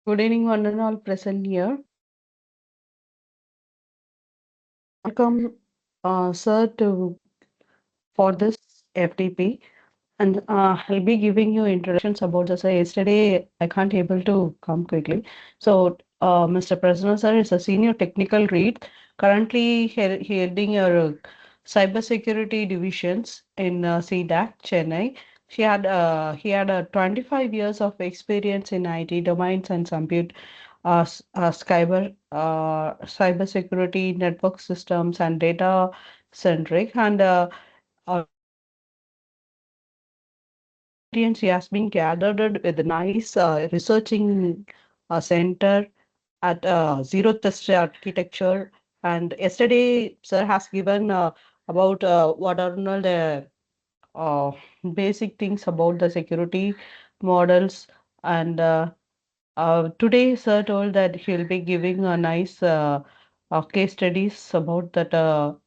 Good evening, one and all present here. Welcome, sir, to for this FDP, and I'll be giving you introductions about this. Yesterday, I can't able to come quickly, so Mr. President, sir, is a senior technical lead, currently heading your cybersecurity divisions in CDAC, Chennai. He had 25 years of experience in IT domains and cybersecurity, network systems, and data centric. And uh, experience he has been gathered with a nice researching center at zero trust architecture. And yesterday, sir has given about what are all the uh, basic things about the security models. And today, sir told that he'll be giving a nice case studies about that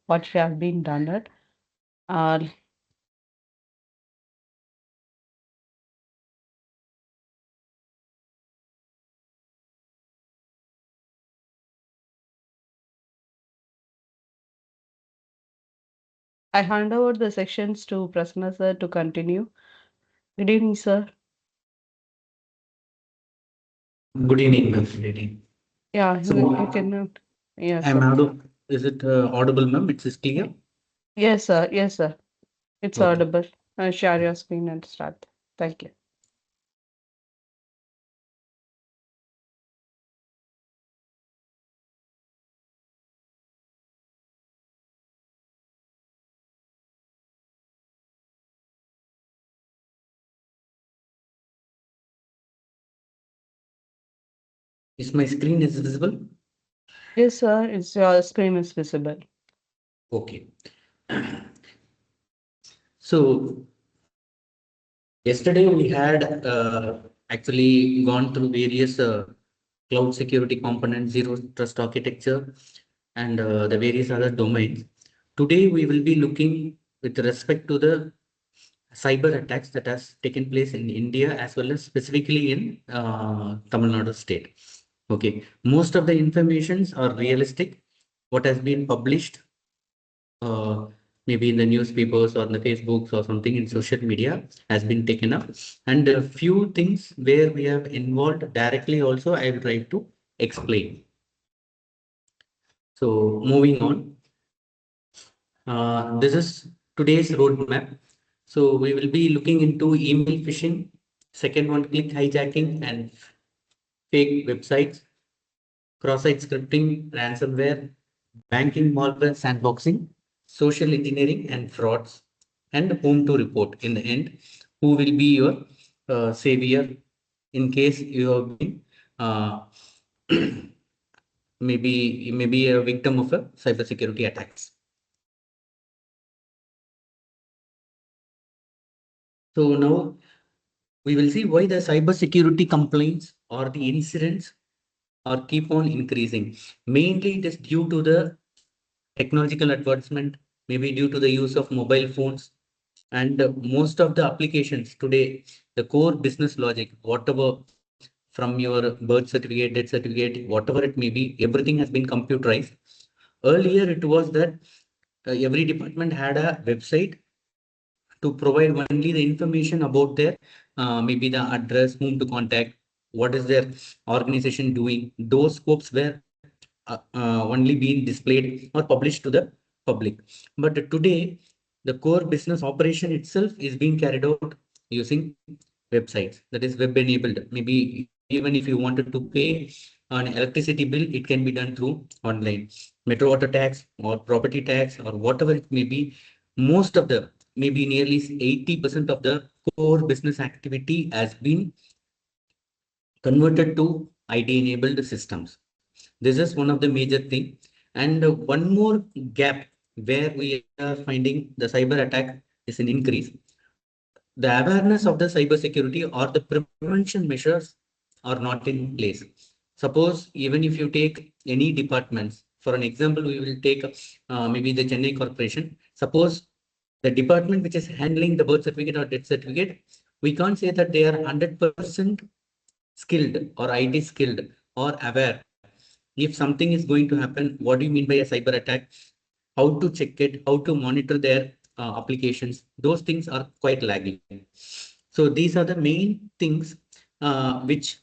what has been done. It. Uh, I hand over the sections to Prasanna sir to continue. Good evening, sir. Good evening, ma'am. Good evening. Yeah, you So, can. Yes, I'm sir. audible. Is it audible, ma'am? It's clear. Yes, sir. Yes, sir. It's Okay. audible. Share your screen and start. Thank you. Is my screen is visible? Yes, sir. It's your screen is visible. Okay. So yesterday we had actually gone through various cloud security components, zero trust architecture, and the various other domains. Today we will be looking with respect to the cyber attacks that has taken place in India as well as specifically in Tamil Nadu state. Okay, most of the informations are realistic. What has been published, uh, maybe in the newspapers or in the Facebooks or something in social media, has been taken up, and a few things where we have involved directly also, I will try to explain. So moving on, this is today's roadmap. So we will be looking into email phishing, second one click hijacking and fake websites, cross-site scripting, ransomware, banking malware sandboxing, social engineering and frauds, and whom to report in the end, who will be your savior in case you have been uh, maybe a victim of a cybersecurity attacks. So now we will see why the cybersecurity complaints or the incidents or keep on increasing. Mainly it is due to the technological advancement, maybe due to the use of mobile phones, and most of the applications today, the core business logic, whatever from your birth certificate, death certificate, whatever it may be, everything has been computerized. Earlier, it was that every department had a website to provide only the information about their maybe the address, whom to contact, what is their organization doing. Those scopes were only being displayed or published to the public. But today, the core business operation itself is being carried out using websites, that is web enabled. Maybe even if you wanted to pay an electricity bill, it can be done through online. Metro water tax or property tax or whatever it may be, most of the maybe nearly 80% of the core business activity has been converted to IT enabled systems. This is one of the major thing. And one more gap where we are finding the cyber attack is an increase. The awareness of the cyber security or the prevention measures are not in place. Suppose even if you take any departments, for an example, we will take maybe the Chennai Corporation. Suppose the department which is handling the birth certificate or death certificate, we can't say that they are 100% skilled or IT skilled or aware. If something is going to happen, what do you mean by a cyber attack? How to check it, how to monitor their applications, those things are quite lagging. So these are the main things which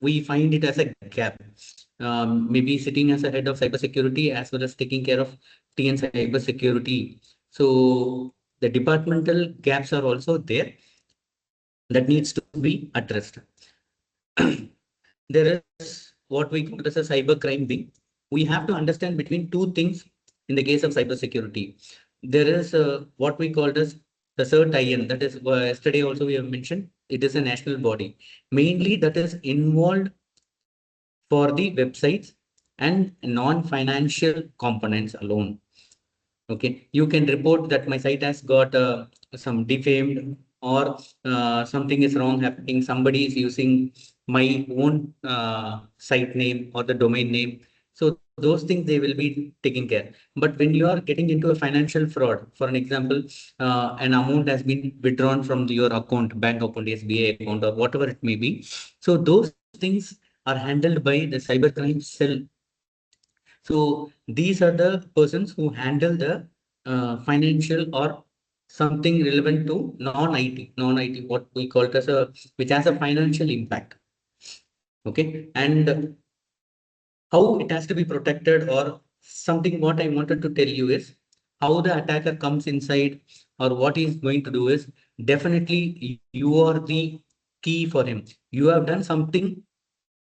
we find it as a gap. Maybe sitting as a head of cybersecurity as well as taking care of TN cybersecurity. So the departmental gaps are also there that needs to be addressed. There is what we call as a cyber crime wing. We have to understand between two things in the case of cybersecurity. There is what we call as the CERT-IN, that is yesterday also we have mentioned, it is a national body. Mainly that is involved for the websites and non-financial components alone. Okay, you can report that my site has got some defamed or something is wrong happening. Somebody is using my own site name or the domain name. So those things they will be taking care. But when you are getting into a financial fraud, for an example, an amount has been withdrawn from your account, bank account, SBI account, or whatever it may be. So those things are handled by the cybercrime cell. So these are the persons who handle the financial or something relevant to non-IT, what we call it as a, which has a financial impact. Okay, and how it has to be protected or something. What I wanted to tell you is how the attacker comes inside or what he's going to do is definitely you are the key for him. You have done something,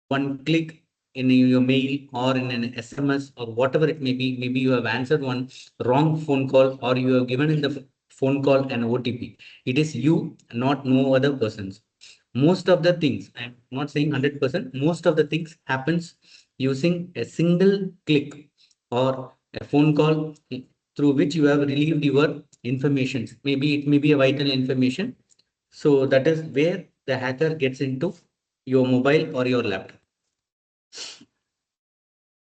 one click in your mail or in an SMS or whatever it may be. Maybe you have answered one wrong phone call or you have given in the phone call an OTP. It is you, not no other persons. Most of the things, I'm not saying 100%, most of the things happens using a single click or a phone call through which you have relieved your information. Maybe it may be a vital information. So that is where the hacker gets into your mobile or your laptop.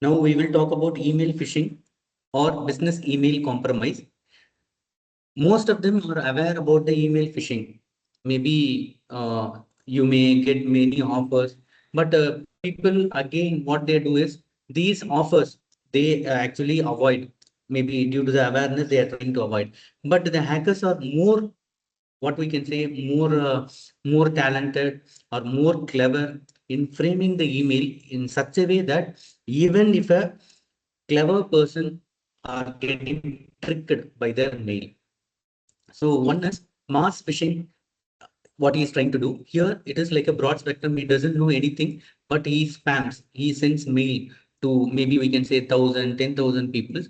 Now we will talk about email phishing or business email compromise. Most of them are aware about the email phishing. Maybe you may get many offers, but people again what they do is these offers they actually avoid. Maybe due to the awareness they are trying to avoid. But the hackers are more, what we can say, more talented or more clever in framing the email in such a way that even if a clever person are getting tricked by their mail. So one is mass phishing, what he is trying to do. Here it is like a broad spectrum. He doesn't know anything, but he spams, he sends mail to maybe we can say 1,000, 10,000 people.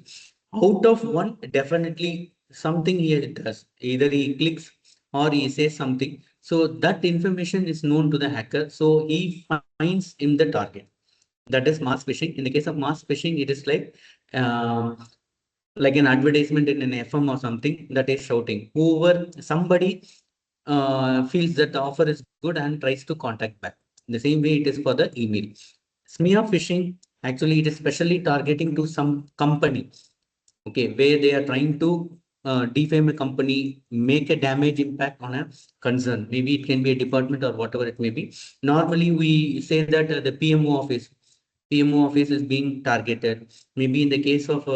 Out of one, definitely something he does. Either he clicks or he says something. So that information is known to the hacker. So he finds in the target. That is mass phishing. In the case of mass phishing, it is um, like an advertisement in an FM or something that is shouting. Whoever somebody feels that the offer is good and tries to contact back. The same way it is for the email. Smear phishing, actually, it is specially targeting to some company, okay, where they are trying to defame a company, make a damage impact on a concern. Maybe it can be a department or whatever it may be. Normally, we say that the PMO office is being targeted. Maybe in the case of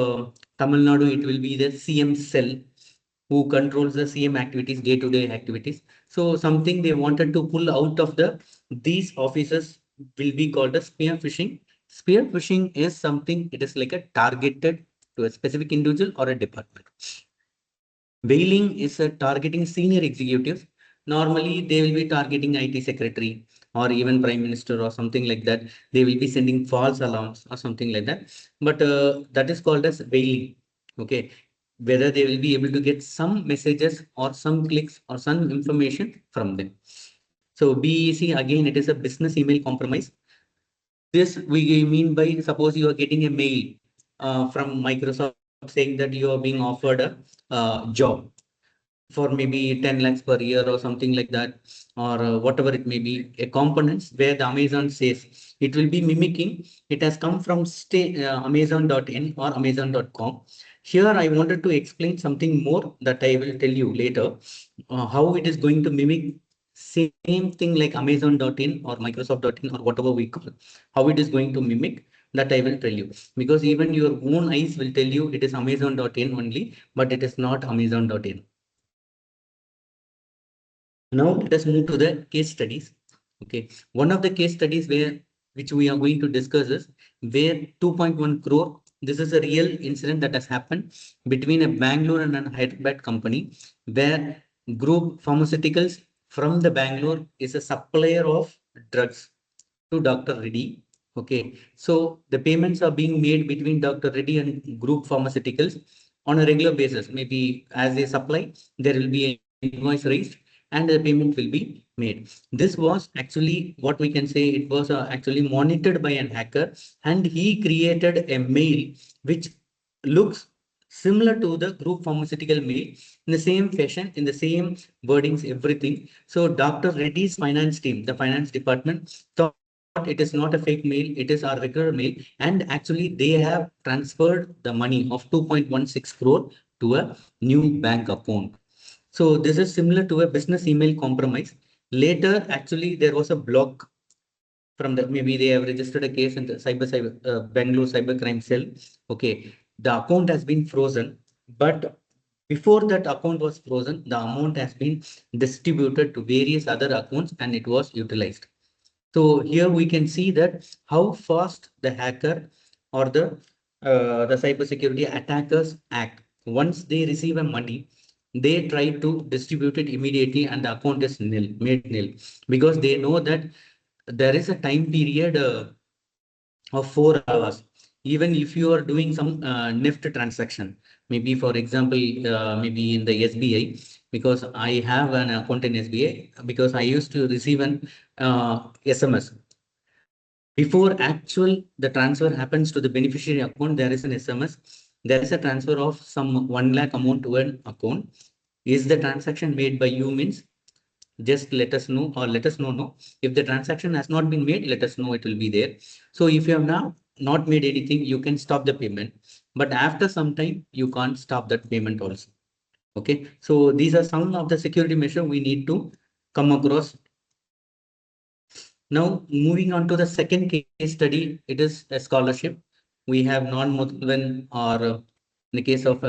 Tamil Nadu, it will be the CM cell who controls the CM activities, day-to-day activities. So something they wanted to pull out of these offices will be called a spear phishing. Spear phishing is something, it is like a targeted to a specific individual or a department. Whaling is targeting senior executives. Normally, they will be targeting IT secretary or even prime minister or something like that. They will be sending false alarms or something like that. But that is called as whaling. Okay, whether they will be able to get some messages or some clicks or some information from them. So BEC, again, it is a business email compromise. This we mean by, suppose you are getting a mail from Microsoft saying that you are being offered a job for maybe 10 lakhs per year or something like that, or whatever it may be, a components where the Amazon says it will be mimicking. It has come from amazon.in or amazon.com. Here, I wanted to explain something more that I will tell you later, how it is going to mimic same thing like amazon.in or microsoft.in or whatever we call, how it is going to mimic, that I will tell you, because even your own eyes will tell you it is amazon.in only, but it is not amazon.in. Now let us move to the case studies. Okay, one of the case studies which we are going to discuss is where 2.1 crore. This is a real incident that has happened between a Bangalore and a Hyderabad company, where group pharmaceuticals from the Bangalore is a supplier of drugs to Dr. Reddy. Okay, so the payments are being made between Dr. Reddy and group pharmaceuticals on a regular basis. Maybe as they supply, there will be an invoice raised and the payment will be made. This was actually what we can say, it was actually monitored by an hacker, and he created a mail which looks similar to the group pharmaceutical mail in the same fashion, in the same wordings, everything. So Dr. Reddy's finance team, the finance department, thought it is not a fake mail, it is our regular mail, and actually they have transferred the money of 2.16 crore to a new bank account. So this is similar to a business email compromise. Later, actually, there was a block from that. Maybe they have registered a case in the Bangalore cybercrime cell. Okay, the account has been frozen, but before that account was frozen, the amount has been distributed to various other accounts and it was utilized. So here we can see that how fast the hacker or the cybersecurity attackers act. Once they receive a money, they try to distribute it immediately, and the account is made nil, because they know that there is a time period of 4 hours. Even if you are doing some NIFT transaction, maybe for example, maybe in the SBI, because I have an account in SBI, because I used to receive an SMS. Before actual the transfer happens to the beneficiary account, there is an SMS. There is a transfer of some 1 lakh amount to an account. Is the transaction made by you means just let us know, or let us know no. If the transaction has not been made, let us know, it will be there. So if you have now not made anything, you can stop the payment. But after some time, you can't stop that payment also. Okay. So these are some of the security measure we need to come across. Now, moving on to the second case study, it is a scholarship. We have non-Muslim, or in the case of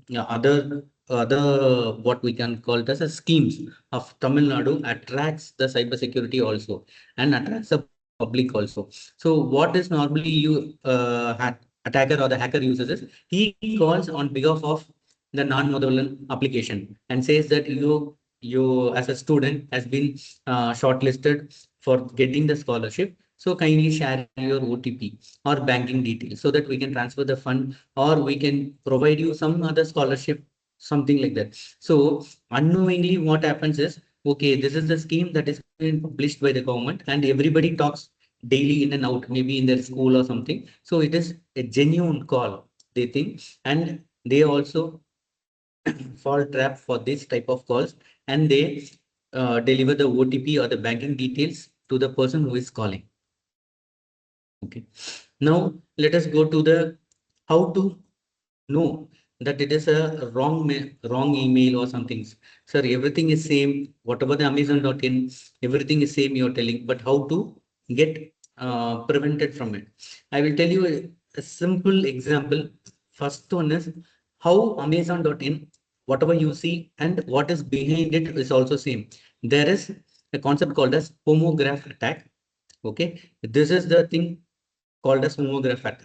yeah, other what we can call it as a schemes of Tamil Nadu attracts the cybersecurity also and attracts the public also. So what is normally you attacker or the hacker uses is he calls on behalf of the non-Muslim application and says that you as a student has been shortlisted for getting the scholarship. So kindly share your OTP or banking details so that we can transfer the fund, or we can provide you some other scholarship, something like that. So unknowingly, what happens is, okay, this is the scheme that is being published by the government, and everybody talks daily in and out, maybe in their school or something. So it is a genuine call, they think, and they also fall trap for this type of calls, and they deliver the OTP or the banking details to the person who is calling. Okay. Now let us go to the how to know that it is a wrong email or something. Sir, everything is same. Whatever the Amazon.in, everything is same you're telling, but how to get prevented from it? I will tell you a simple example. First one is how Amazon.in, whatever you see and what is behind it is also same. There is a concept called as homograph attack. Okay, this is the thing called as homograph attack.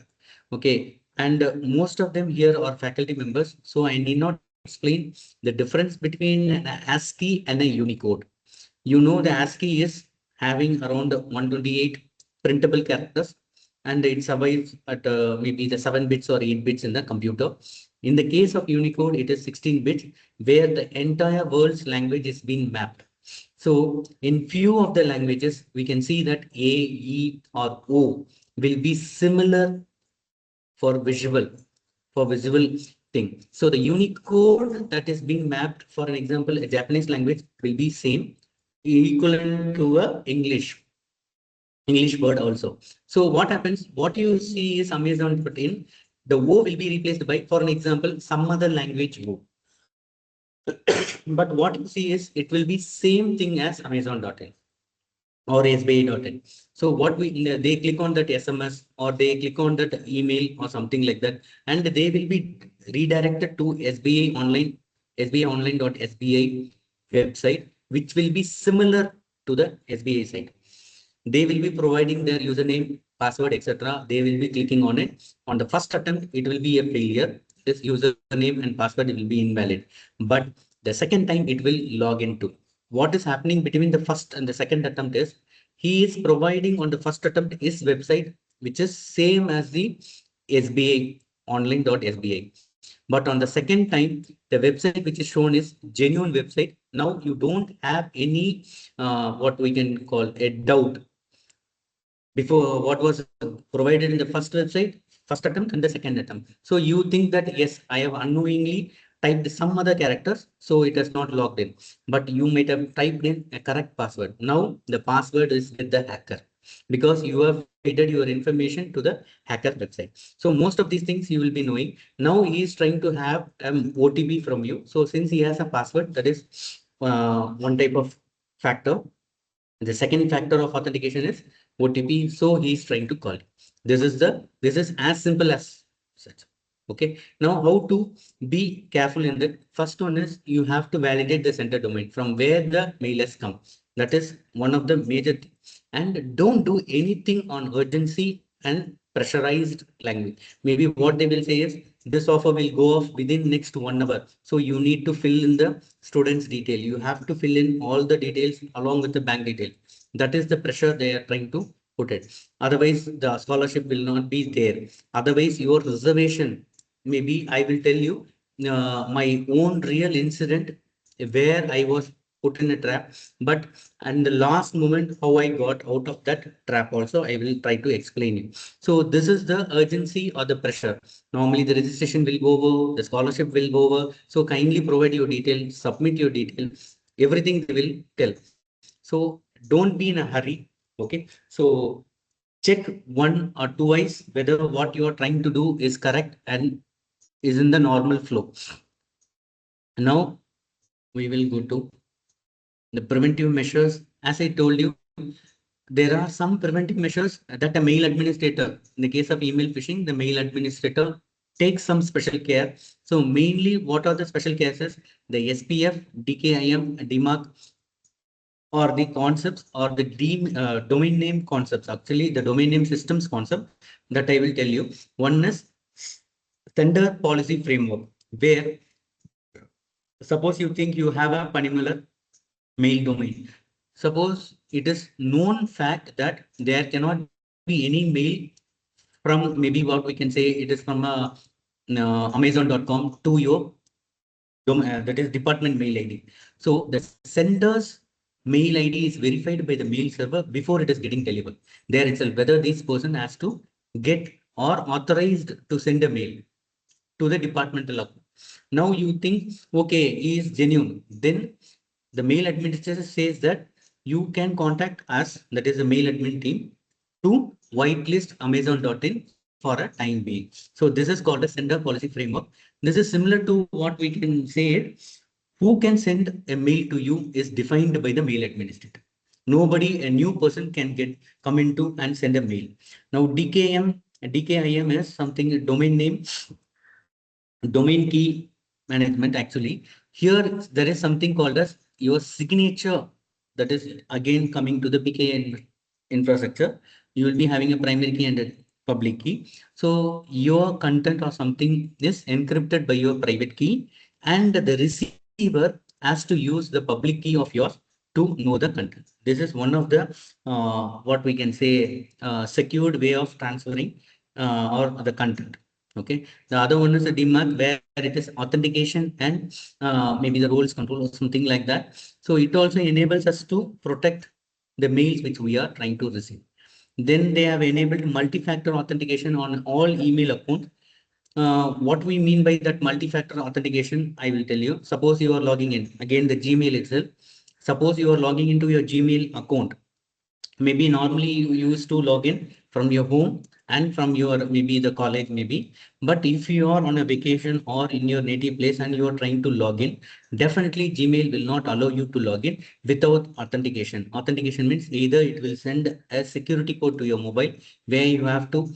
Okay, and most of them here are faculty members, so I need not explain the difference between an ASCII and a Unicode. You know the ASCII is having around 128 printable characters, and it survives at maybe the 7 bits or 8 bits in the computer. In the case of Unicode, it is 16 bits, where the entire world's language is being mapped. So in few of the languages, we can see that A, E, or O will be similar for visual thing. So the Unicode that is being mapped, for an example, a Japanese language will be same, equivalent to a English word also. So what happens? What you see is Amazon put in the O will be replaced by, for an example, some other language O. But what you see is it will be same thing as Amazon.in or SBI.in. So what they click on that SMS or they click on that email or something like that, and they will be redirected to SBI online, SBIonline.sbi website, which will be similar to the SBI site. They will be providing their username, password, etc. They will be clicking on it. On the first attempt, it will be a failure. This username and password will be invalid. But the second time it will log into. What is happening between the first and the second attempt is he is providing on the first attempt his website, which is same as the SBI online.sbi. But on the second time, the website which is shown is genuine website. Now you don't have any what we can call a doubt before what was provided in the first website, first attempt and the second attempt. So you think that, yes, I have unknowingly typed some other characters, so it has not logged in. But you might have typed in a correct password. Now the password is with the hacker because you have fed your information to the hacker website. So most of these things you will be knowing. Now he is trying to have an OTP from you. So since he has a password, that is one type of factor. The second factor of authentication is OTP. So he is trying to call. This is as simple as such. Okay. Now how to be careful in that? First one is you have to validate the center domain from where the mail has come. That is one of the major things. And don't do anything on urgency and pressurized language. Maybe what they will say is this offer will go off within next 1 hour. So you need to fill in the student's detail. You have to fill in all the details along with the bank detail. That is the pressure they are trying to put it. Otherwise, the scholarship will not be there. Otherwise, your reservation, maybe I will tell you my own real incident where I was put in a trap, but and the last moment how I got out of that trap also I will try to explain you. So this is the urgency or the pressure. Normally the registration will go over, the scholarship will go over. So kindly provide your details, submit your details, everything they will tell. So don't be in a hurry. Okay. So check one or twice whether what you are trying to do is correct and is in the normal flow. Now we will go to the preventive measures. As I told you, there are some preventive measures that a mail administrator, in the case of email phishing, the mail administrator takes some special care. So mainly what are the special cases? The SPF, DKIM, DMARC, or the concepts or the domain name concepts. Actually, the domain name systems concept that I will tell you. One is sender policy framework, where suppose you think you have a particular mail domain. Suppose it is known fact that there cannot be any mail from maybe what we can say it is from Amazon.com to your that is department mail ID. So the sender's mail ID is verified by the mail server before it is getting delivered. There itself, whether this person has to get or authorized to send a mail to the departmental account. Now you think, okay, he is genuine. Then the mail administrator says that you can contact us, that is the mail admin team, to whitelist amazon.in for a time being. So this is called a sender policy framework. This is similar to what we can say. Who can send a mail to you is defined by the mail administrator. Nobody, a new person can get come into and send a mail. Now DKIM is something domain name, domain key management. Actually, here there is something called as your signature, that is again coming to the PKI infrastructure. You will be having a primary key and a public key. So your content or something is encrypted by your private key, and the receiver has to use the public key of yours to know the content. This is one of the what we can say secured way of transferring or the content. Okay, the other one is a DMARC, where it is authentication and maybe the roles control or something like that. So it also enables us to protect the mails which we are trying to receive. Then they have enabled multi-factor authentication on all email accounts. What we mean by that multi-factor authentication, I will tell you. Suppose you are logging in, again the Gmail itself. Suppose you are logging into your Gmail account. Maybe normally you used to log in from your home and from your maybe the college maybe. But if you are on a vacation or in your native place and you are trying to log in, definitely Gmail will not allow you to log in without authentication. Authentication means either it will send a security code to your mobile where you have to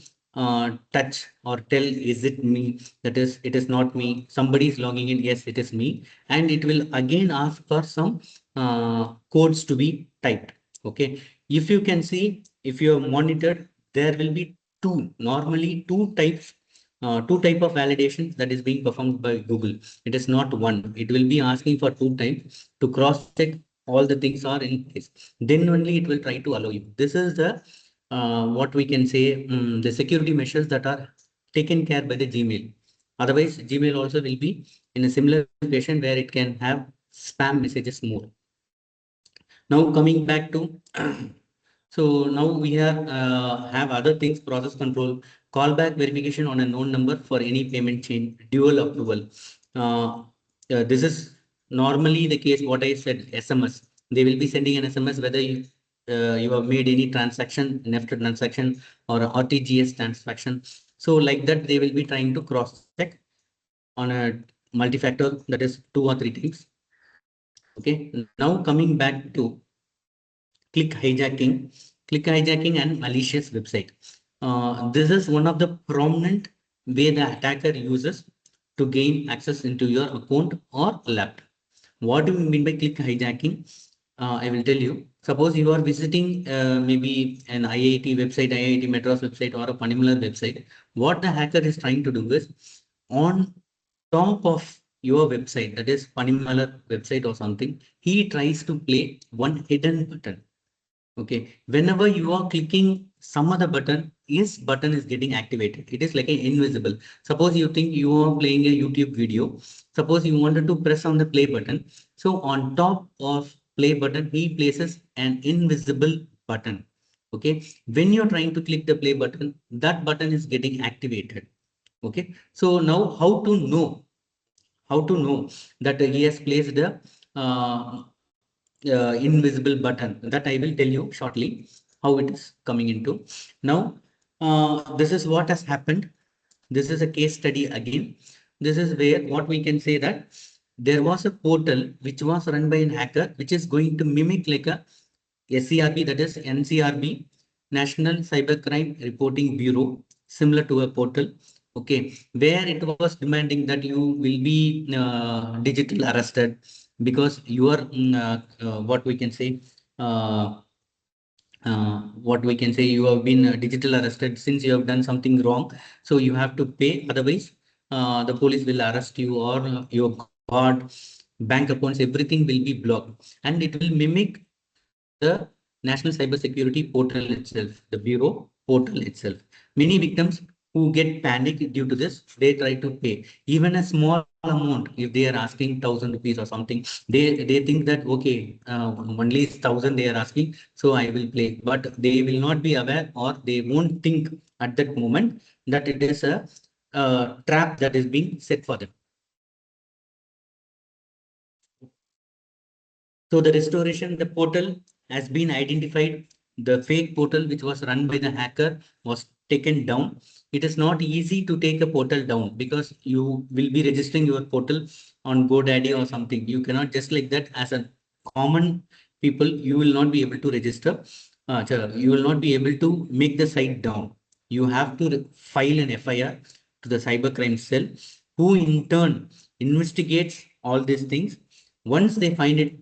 touch or tell, is it me? That is, it is not me. Somebody is logging in. Yes, it is me. And it will again ask for some codes to be typed. Okay. If you can see, if you have monitored, there will be normally two type of validations that is being performed by Google. It is not one. It will be asking for two times to cross check all the things are in place. Then only it will try to allow you. This is the what we can say the security measures that are taken care by the Gmail. Otherwise, Gmail also will be in a similar situation where it can have spam messages more. Now coming back to so now we have other things, process control, callback verification on a known number for any payment chain, dual approval. Uh, this is normally the case. What I said, SMS. They will be sending an SMS whether you have made any transaction, NEFT transaction or a RTGS transaction. So like that, they will be trying to cross check on a multi-factor, that is two or three times. Okay. Now coming back to click hijacking, and malicious website. This is one of the prominent way the attacker uses to gain access into your account or laptop. What do we mean by click hijacking? I will tell you. Suppose you are visiting maybe an IIT website, IIT Madras website, or a particular website. What the hacker is trying to do is, on top of your website, that is particular website or something, he tries to play one hidden button. Okay, whenever you are clicking some other button, his button is getting activated. It is like an invisible. Suppose you think you are playing a YouTube video. Suppose you wanted to press on the play button. So on top of play button, he places an invisible button. Okay, when you're trying to click the play button, that button is getting activated. Okay, so now how to know that he has placed the uh, invisible button, that I will tell you shortly how it is coming into. Now, this is what has happened. This is a case study again. This is where what we can say that there was a portal which was run by an hacker, which is going to mimic like a SCRB, that is NCRB, National Cybercrime Reporting Bureau, similar to a portal. Okay, where it was demanding that you will be digital arrested because you are what we can say you have been digital arrested since you have done something wrong, so you have to pay, otherwise the police will arrest you, or your card, bank accounts, everything will be blocked, and it will mimic the National Cybersecurity Portal itself, the Bureau portal itself. Many victims who get panic due to this, they try to pay even a small amount. If they are asking 1,000 rupees or something, they think that okay, only 1,000 they are asking, so I will play. But they will not be aware, or they won't think at that moment that it is a trap that is being set for them. So the restoration, the portal has been identified. The fake portal which was run by the hacker was taken down. It is not easy to take a portal down because you will be registering your portal on GoDaddy or something. You cannot just like that as a common people, you will not be able to register. You will not be able to make the site down. You have to file an FIR to the cybercrime cell, who in turn investigates all these things. Once they find it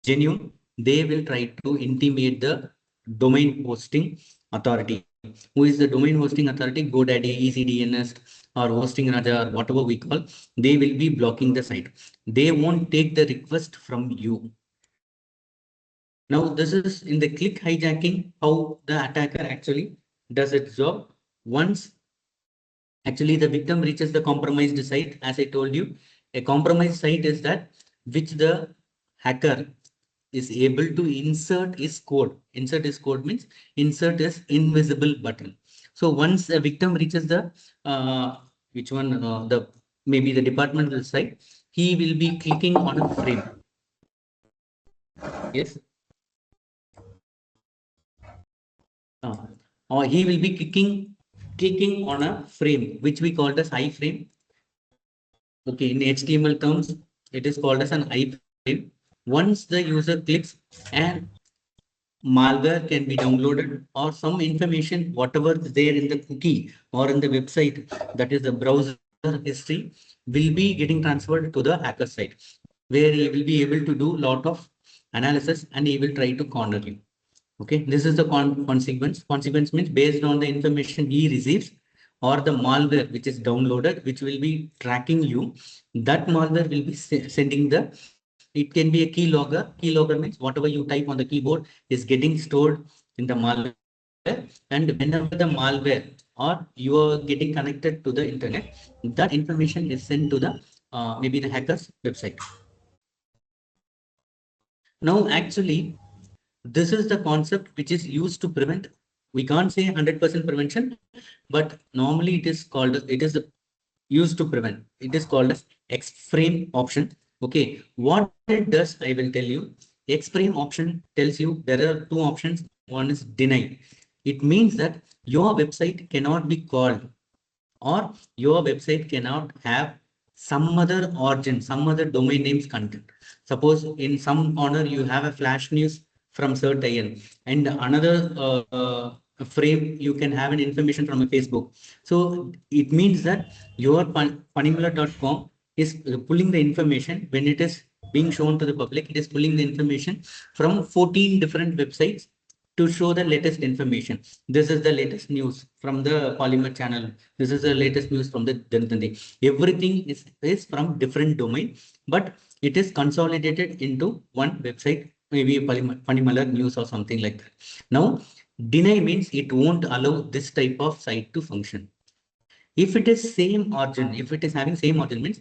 genuine, they will try to intimate the domain hosting authority. Who is the domain hosting authority? GoDaddy, ECDNS, or Hosting Raja, or whatever we call. They will be blocking the site. They won't take the request from you. Now, this is in the click hijacking, how the attacker actually does its job. Once actually the victim reaches the compromised site, as I told you, a compromised site is that which the hacker is able to insert his code. Insert his code means insert his invisible button. So once a victim reaches the which one the maybe the departmental site, he will be clicking on a frame. Yes. Uh, or he will be clicking on a frame which we called as iframe. Okay, in HTML terms, it is called as an iframe. Once the user clicks, and malware can be downloaded or some information, whatever is there in the cookie or in the website, that is the browser history, will be getting transferred to the hacker site, where he will be able to do lot of analysis and he will try to corner you. Okay, this is the consequence. Consequence means based on the information he receives or the malware which is downloaded, which will be tracking you. That malware will be sending the. It can be a keylogger. Keylogger means whatever you type on the keyboard is getting stored in the malware. And whenever the malware or you are getting connected to the internet, that information is sent to the maybe the hacker's website. Now, actually, this is the concept which is used to prevent. We can't say 100% prevention, but normally it is called, it is used to prevent. It is called as X-frame option. Okay, what it does, I will tell you. X-frame option tells you there are two options. One is deny. It means that your website cannot be called or your website cannot have some other origin, some other domain names content. Suppose in some corner you have a flash news from CERT-IN and another frame you can have an information from a Facebook. So it means that your panimula.com is pulling the information when it is being shown to the public. It is pulling the information from 14 different websites to show the latest information. This is the latest news from the Polymer channel. This is the latest news from the Jantanti. Everything is from different domain, but it is consolidated into one website, maybe Panimalar news or something like that. Now, deny means it won't allow this type of site to function. If it is same origin, if it is having same origin means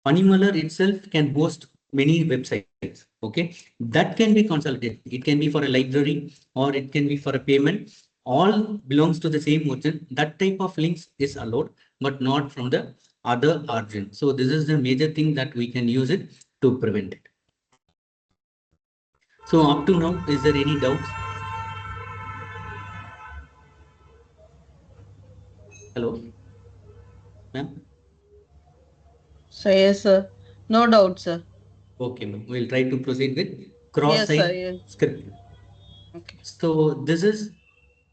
Panimalar itself can host many websites. Okay, that can be consolidated. It can be for a library or it can be for a payment. All belongs to the same origin. That type of links is allowed, but not from the other origin. So this is the major thing that we can use it to prevent it. So up to now, is there any doubts? Hello, ma'am. So yes, sir. No doubt, sir. Okay, ma'am. We'll try to proceed with Yes, sir. cross-site Yes. script. Okay. So this is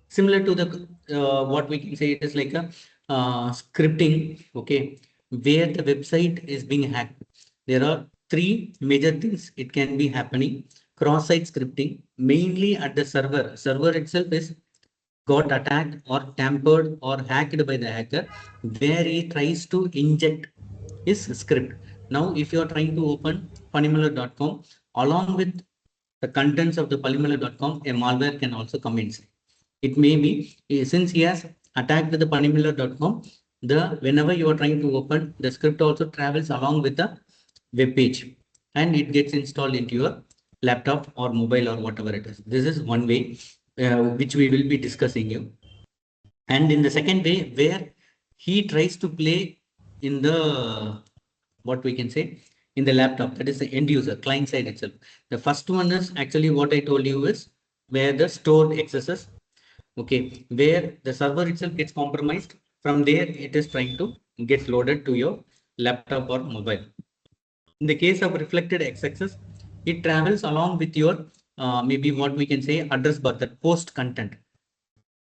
similar to the what we can say, it is like a scripting, okay, where the website is being hacked. There are three major things it can be happening. Cross-site scripting, mainly at the server. Server itself is got attacked or tampered or hacked by the hacker, where he tries to inject his script. Now, if you are trying to open funimula.com, along with the contents of the funimula.com, a malware can also come inside. It may be, since he has attacked the panimiller.com, the whenever you are trying to open, the script also travels along with the web page and it gets installed into your laptop or mobile or whatever it is. This is one way which we will be discussing you. And in the second way, where he tries to play in the what we can say, in the laptop, that is the end user client side itself. The first one is actually what I told you is where the stored accesses, okay, where the server itself gets compromised. From there it is trying to get loaded to your laptop or mobile. In the case of reflected x-axis, it travels along with your maybe what we can say address bar, that post content.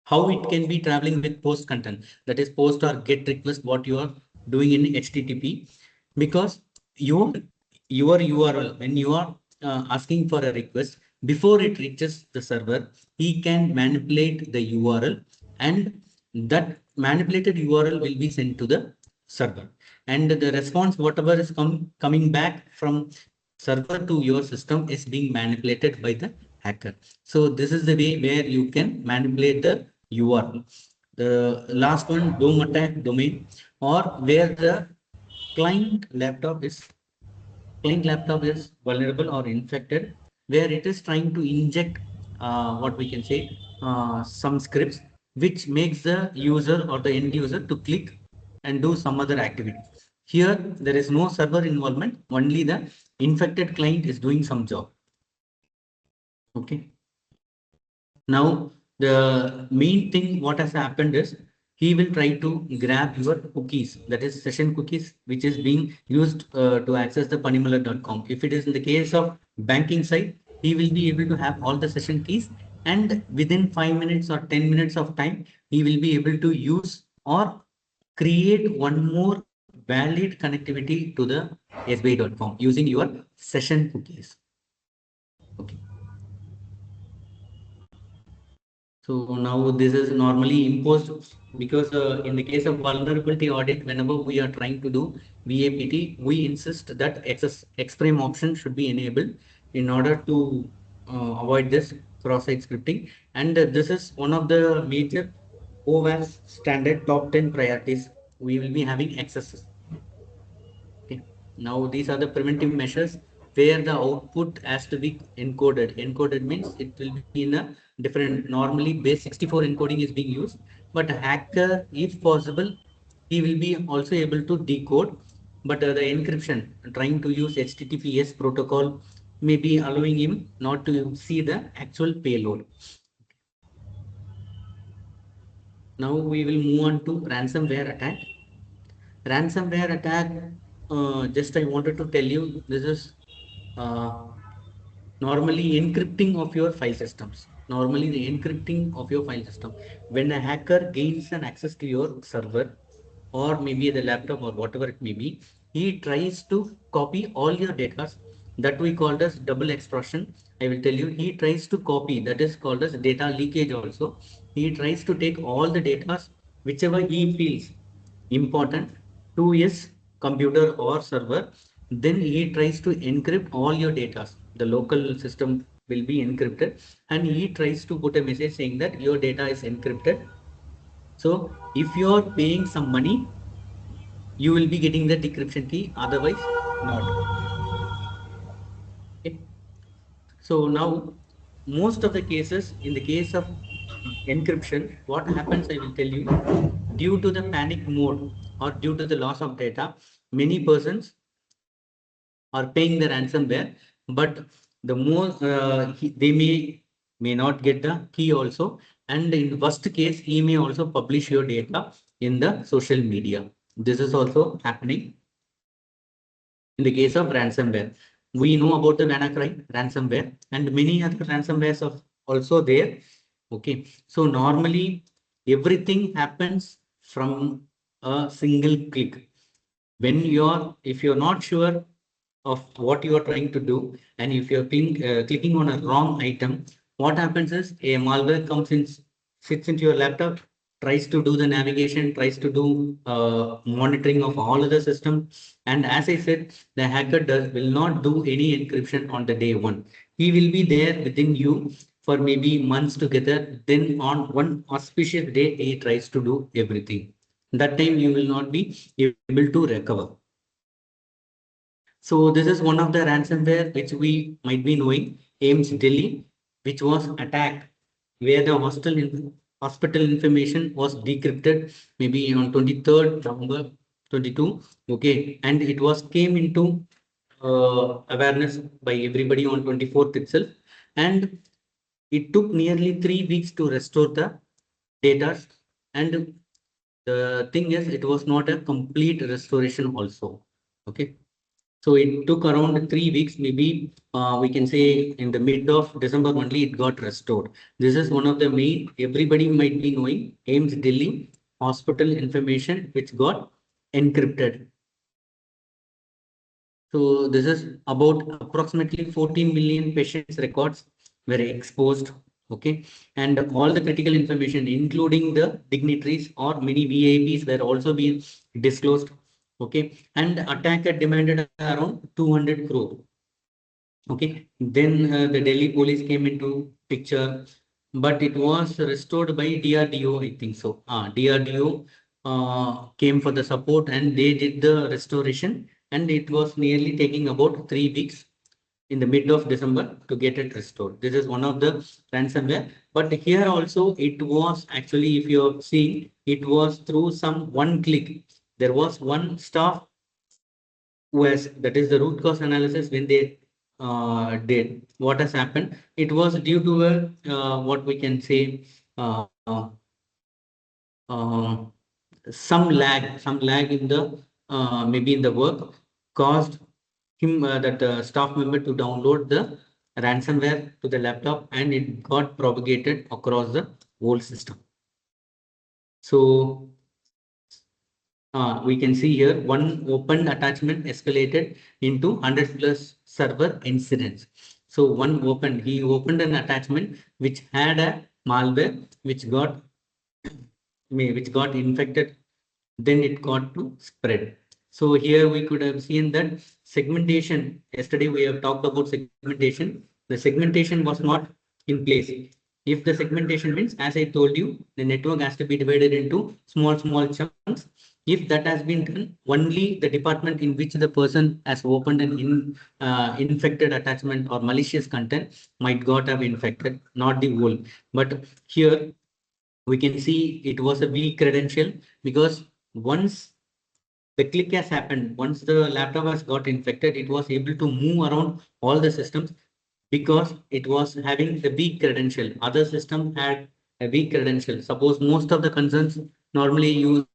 How it can be traveling with post content, that is post or get request, what you are doing in http, because your your url, when you are asking for a request, before it reaches the server, he can manipulate the url, and that manipulated url will be sent to the server, and the response whatever is coming back from server to your system is being manipulated by the hacker. So this is the way where you can manipulate the URL. The last one, dome attack domain, or where the client laptop is vulnerable or infected, where it is trying to inject what we can say some scripts which makes the user or the end user to click and do some other activity. Here there is no server involvement, only the infected client is doing some job. Okay. Now, the main thing what has happened is he will try to grab your cookies, that is session cookies, which is being used to access the panimala.com. If it is in the case of banking side, he will be able to have all the session keys, and within 5 minutes or 10 minutes of time, he will be able to use or create one more valid connectivity to the sbi.com using your session cookies. Okay. So now this is normally imposed because in the case of vulnerability audit, whenever we are trying to do VAPT, we insist that XFrame option should be enabled in order to avoid this cross-site scripting. And this is one of the major OWASP standard top 10 priorities. We will be having accesses. Okay. Now these are the preventive measures where the output has to be encoded. Encoded means it will be in a different, normally base 64 encoding is being used, but a hacker, if possible, he will be also able to decode, but the encryption, trying to use HTTPS protocol, may be allowing him not to see the actual payload. Now we will move on to ransomware attack. Ransomware attack, just I wanted to tell you, this is uh, normally encrypting of your file systems. Normally the encrypting of your file system. When a hacker gains an access to your server or maybe the laptop or whatever it may be, he tries to copy all your data, that we call as double extraction. I will tell you, he tries to copy, that is called as data leakage also. He tries to take all the data whichever he feels important to his computer or server. Then he tries to encrypt all your data. The local system will be encrypted, and he tries to put a message saying that your data is encrypted. So if you are paying some money, you will be getting the decryption key, otherwise not. Okay. So now most of the cases, in the case of encryption, what happens, I will tell you, due to the panic mode or due to the loss of data, many persons are paying the ransomware, but the more they may not get the key also, and in the worst case he may also publish your data in the social media. This is also happening in the case of ransomware. We know about the WannaCry ransomware, and many other ransomwares are also there. Okay, so normally everything happens from a single click. When you're, if you're not sure of what you are trying to do, and if you're clicking on a wrong item, what happens is a malware comes in, sits into your laptop, tries to do the navigation, tries to do monitoring of all other systems. And as I said, the hacker will not do any encryption on the day one. He will be there within you for maybe months together, then on one auspicious day he tries to do everything. That time you will not be able to recover. So this is one of the ransomware which we might be knowing, Ames Delhi, which was attacked, where the hospital information was decrypted maybe on 23rd November 22. Okay, and it was came into awareness by everybody on 24th itself, and it took nearly 3 weeks to restore the data. And the thing is, it was not a complete restoration also. Okay. So it took around 3 weeks, maybe we can say in the mid of December only it got restored. This is one of the main, everybody might be knowing, AIMS Delhi hospital information which got encrypted. So this is about approximately 14 million patients records were exposed. Okay. And all the critical information, including the dignitaries or many VIPs were also being disclosed. Okay. And attacker demanded around 200 crore. Okay, then the Delhi police came into picture, but it was restored by DRDO, I think so. DRDO came for the support and they did the restoration, and it was nearly taking about 3 weeks in the mid of December to get it restored. This is one of the ransomware, but here also it was actually, if you're seeing, it was through some one click. There was one staff was, that is the root cause analysis. When they did what has happened, it was due to a what we can say, uh, um, some lag in the maybe in the work caused him, that staff member, to download the ransomware to the laptop, and it got propagated across the whole system. So we can see here one open attachment escalated into 100 plus server incidents. So he opened an attachment which had a malware which got infected, then it got to spread. So here we could have seen that segmentation. Yesterday we have talked about segmentation. The segmentation was not in place. If the segmentation means, as I told you, the network has to be divided into small chunks. If that has been done, only the department in which the person has opened an infected attachment or malicious content might got have infected, not the whole. But here we can see it was a weak credential, because once the click has happened, once the laptop has got infected, it was able to move around all the systems because it was having the weak credential. Other system had a weak credential. Suppose most of the concerns normally use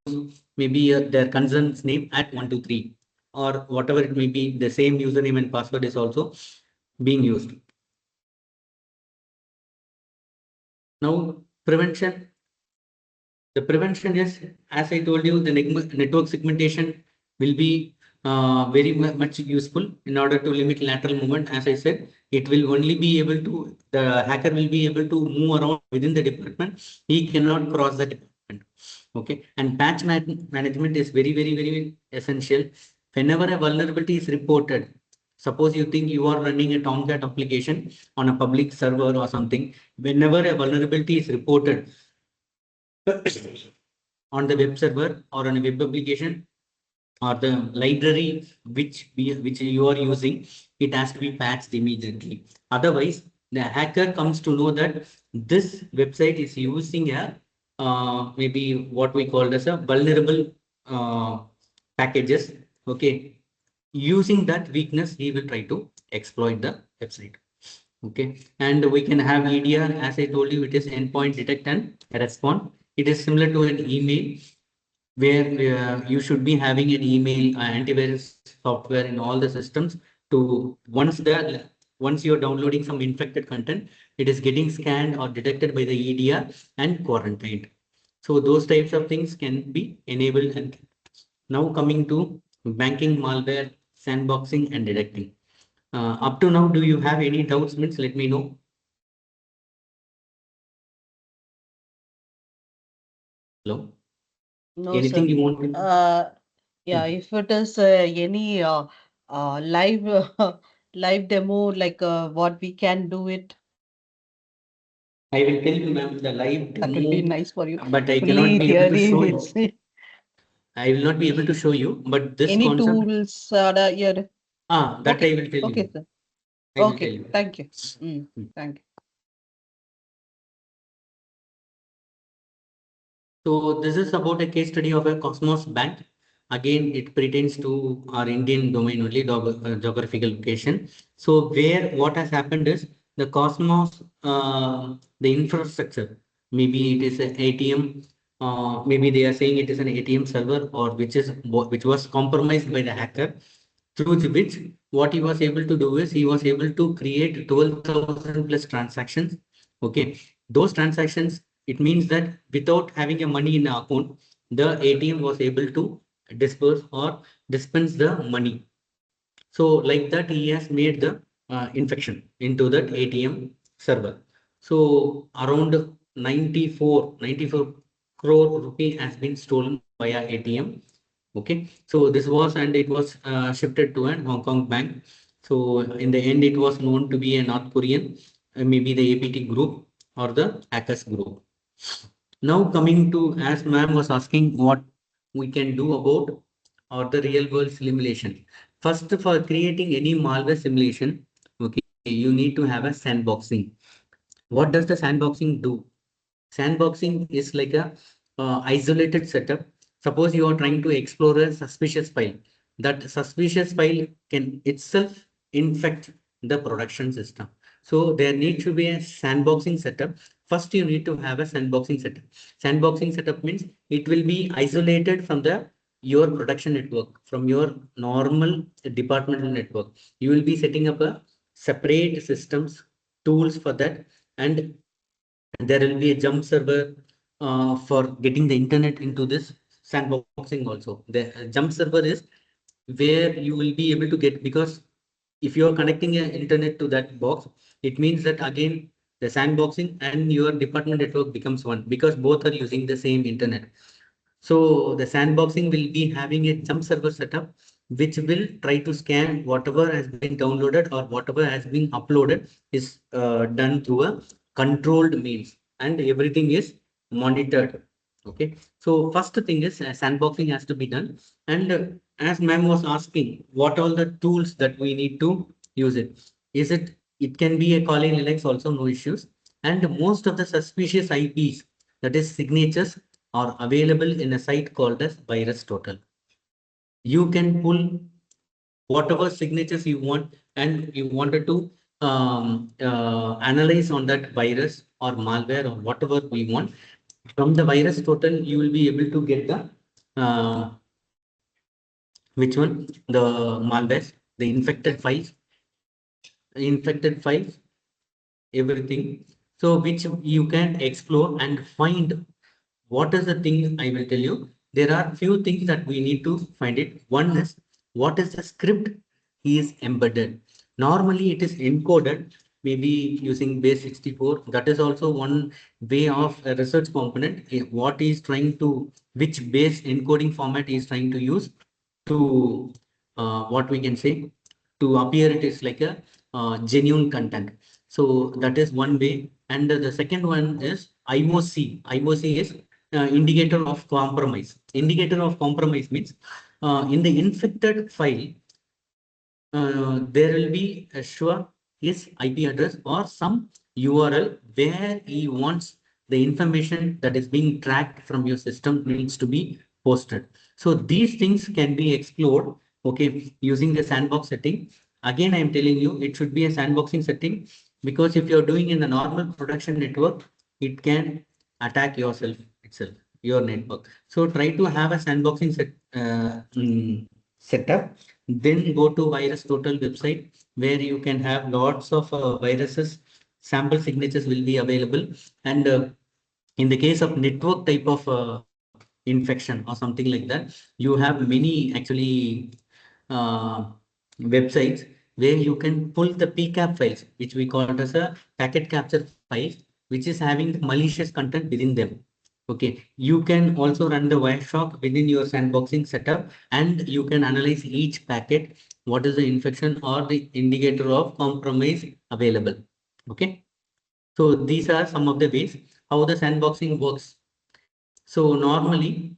maybe their concern's name at 123 or whatever it may be, the same username and password is also being used. Now, prevention. The prevention is, as I told you, the network segmentation will be very much useful in order to limit lateral movement. As I said, it will only be able to, the hacker will be able to move around within the department. He cannot cross the department. Okay. And patch management is very essential. Whenever a vulnerability is reported, suppose you think you are running a Tomcat application on a public server or something, whenever a vulnerability is reported, on the web server or on a web application or the library which you are using, it has to be patched immediately. Otherwise, the hacker comes to know that this website is using a maybe what we call as a vulnerable uh, packages. Okay, using that weakness, he will try to exploit the website. Okay, and we can have EDR. As I told you, it is endpoint detect and respond. It is similar to an email, where you should be having an email antivirus software in all the systems. To once you're downloading some infected content, it is getting scanned or detected by the EDR and quarantined. So those types of things can be enabled. And now coming to banking malware, sandboxing and detecting. Up to now, do you have any doubts? Means let me know. Hello. No, Anything sir. you want to? Yeah, Hmm. if it is any live live demo, like what we can do it, I will tell you, ma'am, the live that would be demo, nice for you. but I cannot Fully be able to show theory, you. it's I will not be able to show you, but this any concept, tools, yeah. that I Okay, will tell okay, you. sir. I will tell Okay, you. thank you. Hmm. Thank you. So this is about a case study of a Cosmos bank. Again, it pertains to our Indian domain only, geographical location. So where what has happened is the Cosmos, the infrastructure, maybe it is an ATM, maybe they are saying it is an ATM server, or which was compromised by the hacker, through which what he was able to do is he was able to create 12,000 plus transactions. Okay, those transactions, it means that without having a money in the account, the ATM was able to disperse or dispense the money. So like that, he has made the infection into that ATM server. So around 94 crore rupee has been stolen via ATM. Okay, so this was, and it was shifted to an Hong Kong bank. So in the end, it was known to be a North Korean, maybe the APT group or the hackers group. Now coming to, as ma'am was asking, what we can do about or the real world simulation. First, for creating any malware simulation, okay, you need to have a sandboxing. What does the sandboxing do? Sandboxing is like a isolated setup. Suppose you are trying to explore a suspicious file. That suspicious file can itself infect the production system. So there needs to be a sandboxing setup. First, you need to have a sandboxing setup. Sandboxing setup means it will be isolated from the your production network, from your normal departmental network. You will be setting up a separate systems, tools for that, and there will be a jump server for getting the internet into this sandboxing also. The jump server is where you will be able to get, because if you are connecting a internet to that box, it means that again the sandboxing and your department network becomes one, because both are using the same internet. So the sandboxing will be having a jump server setup, which will try to scan whatever has been downloaded or whatever has been uploaded is done through a controlled means, and everything is monitored. Okay. So first thing is sandboxing has to be done. And as ma'am was asking, what all the tools that we need to use it? Is it, it can be a calling Linux also, no issues. And most of the suspicious IPs, that is signatures, are available in a site called as Virus Total. You can pull whatever signatures you want, and you wanted to analyze on that virus or malware or whatever we want. From the Virus Total, you will be able to get the uh, which one? The malwares, the infected files, everything. So which you can explore and find. What is the thing I will tell you? There are few things that we need to find it. One is, what is the script he is embedded. Normally it is encoded, maybe using base 64. That is also one way of a research component. What is trying to, which base encoding format he is trying to use to what we can say, to appear it is like a genuine content. So that is one way. And the second one is IOC. IOC is indicator of compromise. Indicator of compromise means in the infected file, there will be a sure his IP address or some URL where he wants the information that is being tracked from your system needs to be posted. So these things can be explored, okay, using the sandbox setting. Again, I am telling you, it should be a sandboxing setting, because if you're doing in the normal production network, it can attack yourself itself, your network. So try to have a sandboxing setup, then go to Virus Total website, where you can have lots of viruses. Sample signatures will be available. And in the case of network type of infection or something like that, you have many actually uh, websites where you can pull the PCAP files, which we call as a packet capture files, which is having the malicious content within them. Okay, you can also run the Wireshark within your sandboxing setup, and you can analyze each packet, what is the infection or the indicator of compromise available. Okay, so these are some of the ways how the sandboxing works. So normally,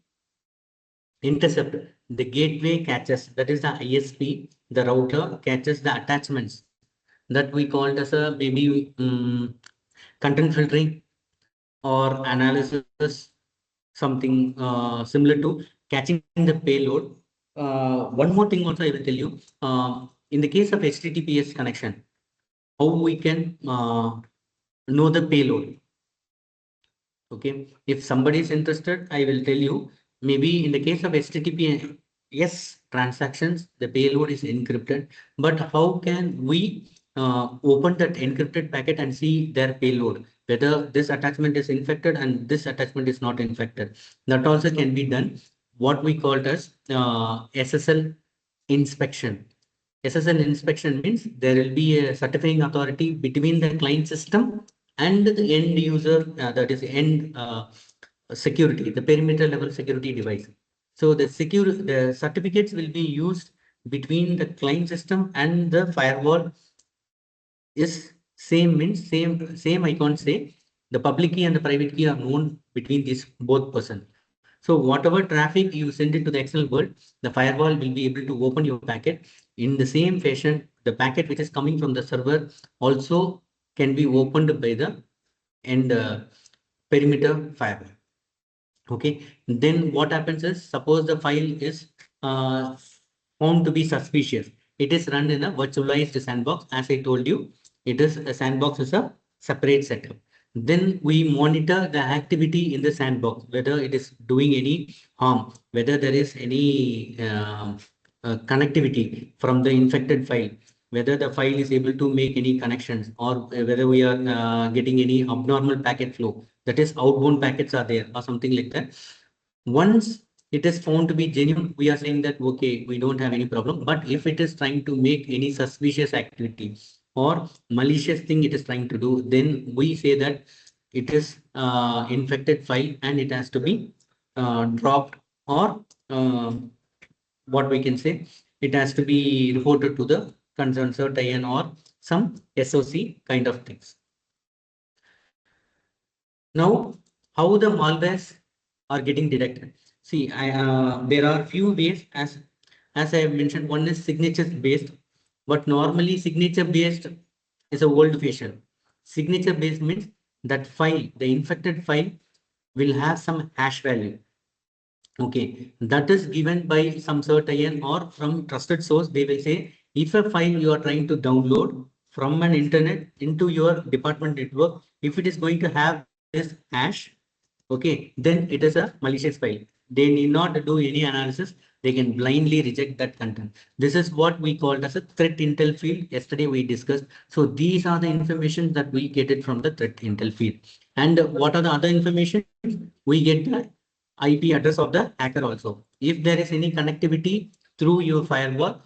intercept, the gateway catches, that is the ISP, the router catches the attachments that we called as a maybe content filtering or analysis, something similar to catching the payload. One more thing also I will tell you. In the case of HTTPS connection, how we can know the payload. Okay, if somebody is interested, I will tell you. Maybe in the case of HTTP, yes, transactions, the payload is encrypted, but how can we open that encrypted packet and see their payload, whether this attachment is infected and this attachment is not infected? That also can be done. What we called as SSL inspection. SSL inspection means there will be a certifying authority between the client system and the end user, that is end security, the perimeter level security device. So the certificates will be used between the client system and the firewall is same means same I can't say. The public key and the private key are known between these both person. So whatever traffic you send it to the external world, the firewall will be able to open your packet. In the same fashion, the packet which is coming from the server also can be opened by the end perimeter firewall. Okay, then what happens is, suppose the file is uh, found to be suspicious. It is run in a virtualized sandbox. As I told you, it is a sandbox is a separate setup. Then we monitor the activity in the sandbox, whether it is doing any harm, whether there is any connectivity from the infected file, whether the file is able to make any connections, or whether we are getting any abnormal packet flow, that is outbound packets are there or something like that. Once it is found to be genuine, we are saying that okay, we don't have any problem. But if it is trying to make any suspicious activity or malicious thing it is trying to do, then we say that it is infected file and it has to be dropped, or what we can say, it has to be reported to the concerned CERT-IN or some SOC kind of things. Now, how the malwares are getting detected? See, there are few ways, as I have mentioned. One is signature based, but normally signature based is a old fashion. Signature based means that file, the infected file, will have some hash value. Okay, that is given by some certain or from trusted source. They will say if a file you are trying to download from an internet into your department network, if it is going to have this hash, okay, then it is a malicious file. They need not do any analysis. They can blindly reject that content. This is what we called as a threat intel field. Yesterday we discussed. So these are the information that we get it from the threat intel field. And what are the other information? We get the IP address of the hacker also. If there is any connectivity through your firewall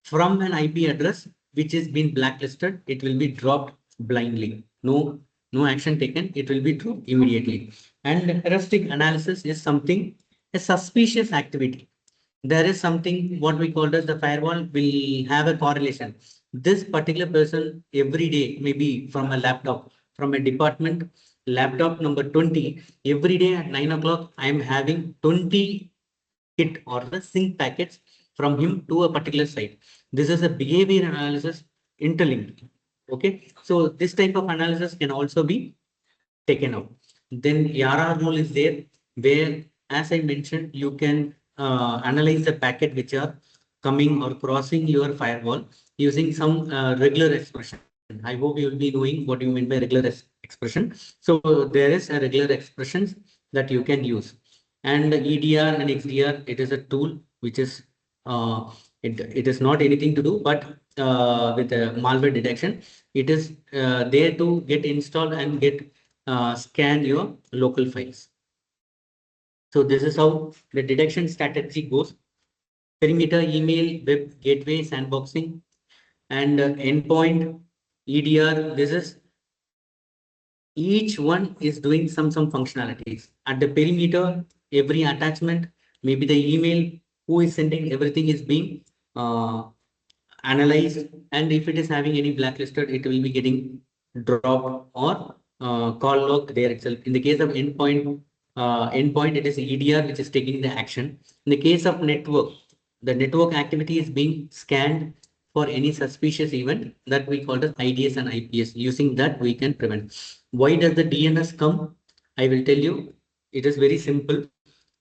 from an IP address which is been blacklisted, it will be dropped blindly. No action taken. It will be dropped immediately. And heuristic analysis is something, a suspicious activity. There is something what we call as the firewall will have a correlation. This particular person every day, maybe from a laptop, from a department laptop number 20, every day at 9 o'clock, I am having 20 hit or the sync packets from him to a particular site. This is a behavior analysis interlinked. Okay, so this type of analysis can also be taken out. Then YARA rule is there, where, as I mentioned, you can analyze the packet which are coming or crossing your firewall using some regular expression. I hope you will be knowing what you mean by regular expression. So there is a regular expressions that you can use. And EDR and XDR, it is a tool which is it is not anything to do, but with malware detection, it is there to get installed and get scan your local files. So this is how the detection strategy goes. Perimeter, email, web gateway, sandboxing, and endpoint, EDR. This is each one is doing some functionalities. At the perimeter, every attachment, maybe the email, who is sending, everything is being uh, analyzed, and if it is having any blacklisted, it will be getting dropped or call log there itself. In the case of endpoint, it is EDR which is taking the action. In the case of network, the network activity is being scanned for any suspicious event, that we call as IDS and IPS. Using that, we can prevent. Why does the DNS come? I will tell you. It is very simple.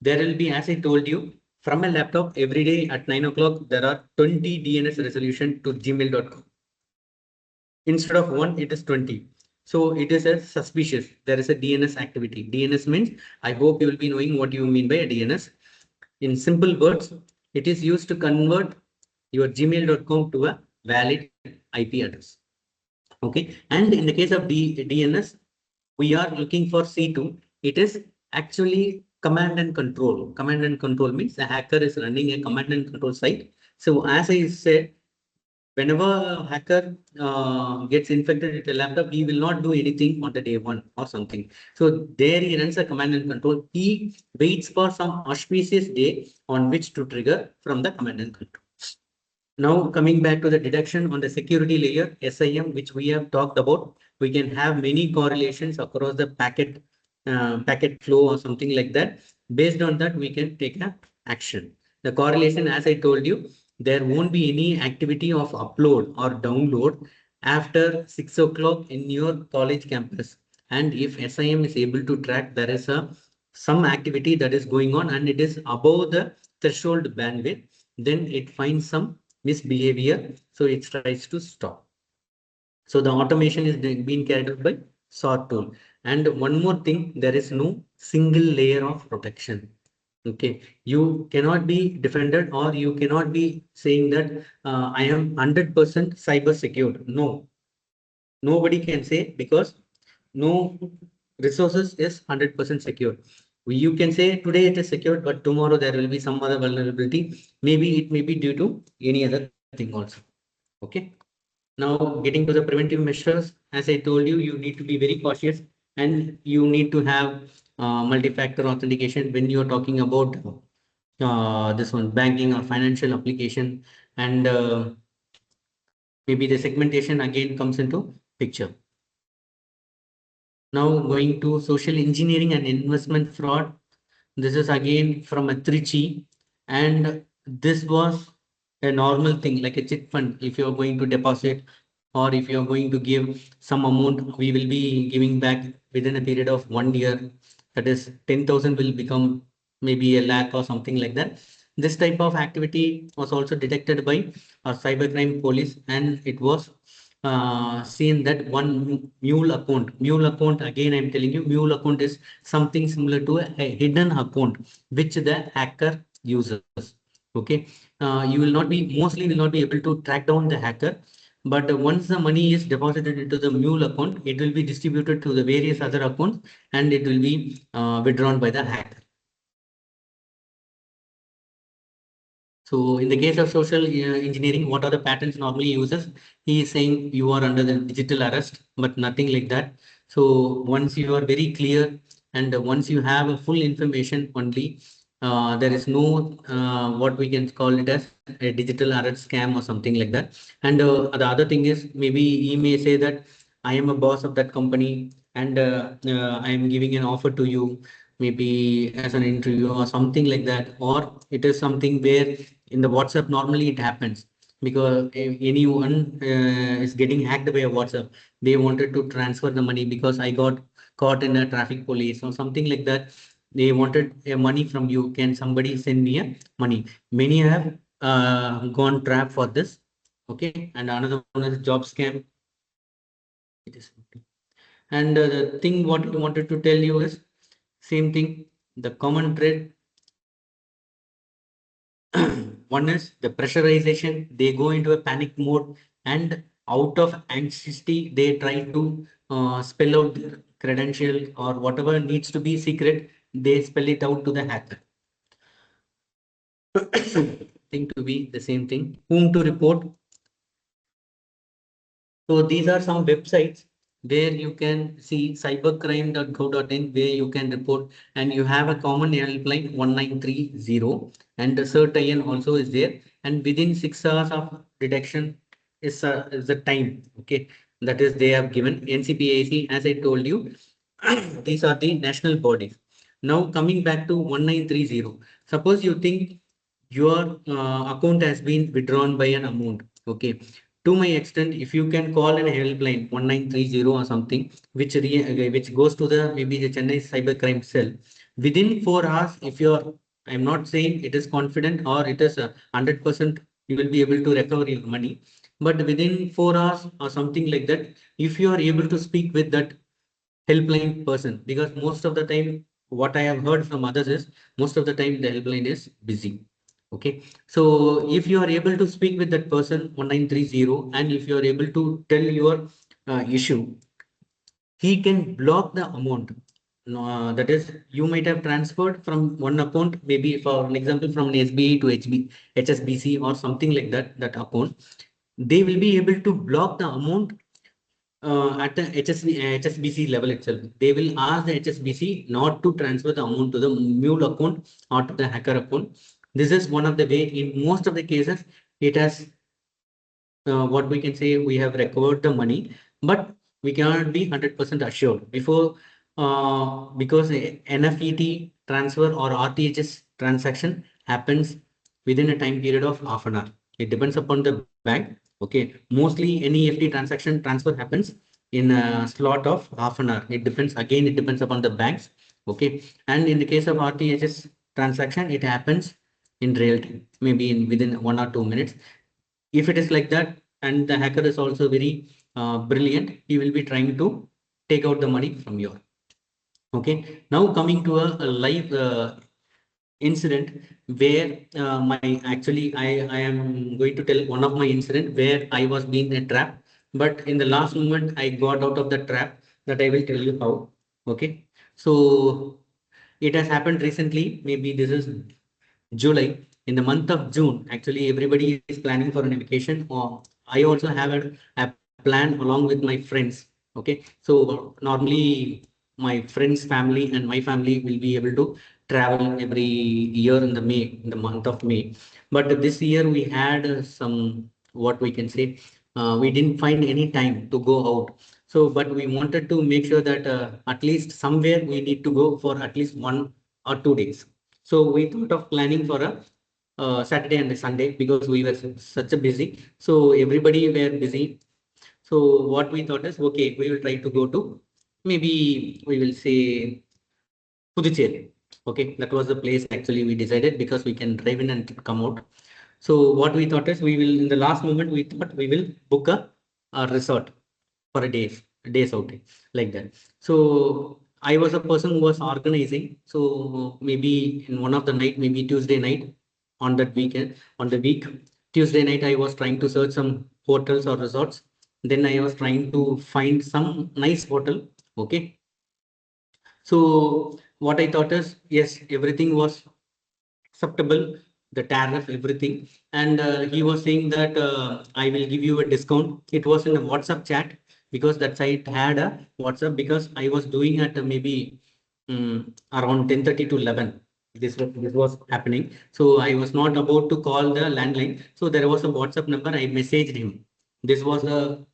There will be, as I told you, from a laptop every day at 9 o'clock, there are 20 DNS resolution to gmail.com. Instead of one, it is 20. So it is a suspicious. There is a DNS activity. DNS means, I hope you will be knowing what you mean by a DNS. In simple words, it is used to convert your gmail.com to a valid IP address. Okay. And in the case of DNS, we are looking for C2. It is actually command and control. Command and control means the hacker is running a command and control site. So as I said, whenever a hacker gets infected with a laptop, he will not do anything on the day one or something. So there he runs a command and control. He waits for some auspicious day on which to trigger from the command and control. Now coming back to the deduction on the security layer, SIM, which we have talked about, we can have many correlations across the packet flow or something like that. Based on that, we can take a action. The correlation, as I told you, there won't be any activity of upload or download after 6 o'clock in your college campus. And if SIM is able to track, there is some activity that is going on and it is above the threshold bandwidth, then it finds some misbehavior, so it tries to stop. So the automation is being carried out by SOR tool. And one more thing, there is no single layer of protection. Okay, you cannot be defended or you cannot be saying that I am 100% cyber secured. No, nobody can say, because no resources is 100% secure. You can say today it is secured, but tomorrow there will be some other vulnerability. Maybe it may be due to any other thing also. Okay. Now getting to the preventive measures, as I told you, you need to be very cautious and you need to have multi-factor authentication when you are talking about this one, banking or financial application, and maybe the segmentation again comes into picture. Now going to social engineering and investment fraud. This is again from a Trichy, and this was a normal thing like a chit fund. If you're going to deposit or if you're going to give some amount, we will be giving back within a period of 1 year. That is 10,000 will become maybe a lakh or something like that. This type of activity was also detected by our cybercrime police, and it was seen that one mule account, again I'm telling you, mule account is something similar to a hidden account which the hacker uses. Okay, you will not be, mostly will not be able to track down the hacker, but once the money is deposited into the mule account, it will be distributed to the various other accounts and it will be withdrawn by the hacker. So in the case of social engineering, what are the patterns normally uses? He is saying you are under the digital arrest, but nothing like that. So once you are very clear and once you have a full information only, there is no what we can call it as a digital arrest scam or something like that. And the other thing is, maybe he may say that I am a boss of that company and I am giving an offer to you, maybe as an interview or something like that. Or it is something where in the WhatsApp normally it happens, because if anyone is getting hacked by a WhatsApp, they wanted to transfer the money because I got caught in a traffic police or something like that. They wanted a money from you. Can somebody send me a money? Many have gone trap for this. Okay, and another one is job scam. It is, and the thing what I wanted to tell you is same thing. The common thread, one is the pressurization. They go into a panic mode and out of anxiety, they try to spell out their credential or whatever needs to be secret. They spell it out to the hacker. Think to be the same thing. Whom to report? So these are some websites where you can see cybercrime.gov.in, where you can report, and you have a common helpline 1930, and the CERT-IN also is there, and within 6 hours of detection is the time. Okay, that is they have given NCPAC, as I told you. These are the national bodies. Now coming back to 1930, suppose you think your account has been withdrawn by an amount. Okay, to my extent, if you can call an helpline 1930 or something, which goes to the maybe the Chennai cybercrime cell, within 4 hours, if your I'm not saying it is confident or it is 100% you will be able to recover your money. But within 4 hours or something like that, if you are able to speak with that helpline person, because most of the time, what I have heard from others is most of the time the helpline is busy. Okay. So if you are able to speak with that person 1930, and if you are able to tell your issue, he can block the amount. No, that is, you might have transferred from one account, maybe for an example, from an SBI to HSBC or something like that, that account. They will be able to block the amount at the HSBC level itself. They will ask the HSBC not to transfer the amount to the mule account or to the hacker account. This is one of the way. In most of the cases, it has what we can say, we have recovered the money, but we cannot be 100% assured before because a NFET transfer or RTHS transaction happens within a time period of half an hour. It depends upon the bank. Okay, mostly NEFT transaction transfer happens in a slot of half an hour. It depends, again, it depends upon the banks. Okay, and in the case of RTHS transaction, it happens in real time, maybe in within 1 or 2 minutes. If it is like that, and the hacker is also very brilliant, he will be trying to take out the money from your. Okay, now coming to a live incident where my actually I am going to tell one of my incident where I was being a trap, but in the last moment I got out of the trap, that I will tell you how. Okay, so it has happened recently. Maybe this is July. In the month of June, actually everybody is planning for an vacation. Or I also have a plan along with my friends. Okay, so normally my friends' family and my family will be able to travel every year in the May, in the month of May. But this year we had some, what we can say, we didn't find any time to go out. So, but we wanted to make sure that at least somewhere we need to go for at least 1 or 2 days. So we thought of planning for a Saturday and a Sunday because we were such a busy. So everybody were busy. So what we thought is, okay, we will try to go to, maybe we will say, Puducherry. Okay, that was the place actually we decided because we can drive in and come out. So what we thought is, we will, in the last moment we thought we will book a resort for a day's outing, like that. So I was a person who was organizing. So maybe in one of the night, maybe Tuesday night, on that weekend, on the week, Tuesday night, I was trying to search some hotels or resorts. Then I was trying to find some nice hotel. Okay. So what I thought is, yes, everything was acceptable, the tariff, everything. And he was saying that I will give you a discount. It was in a WhatsApp chat because that site had a WhatsApp, because I was doing at maybe around 10:30 to 11. This was happening. So I was not about to call the landline. So there was a WhatsApp number. I messaged him. This was a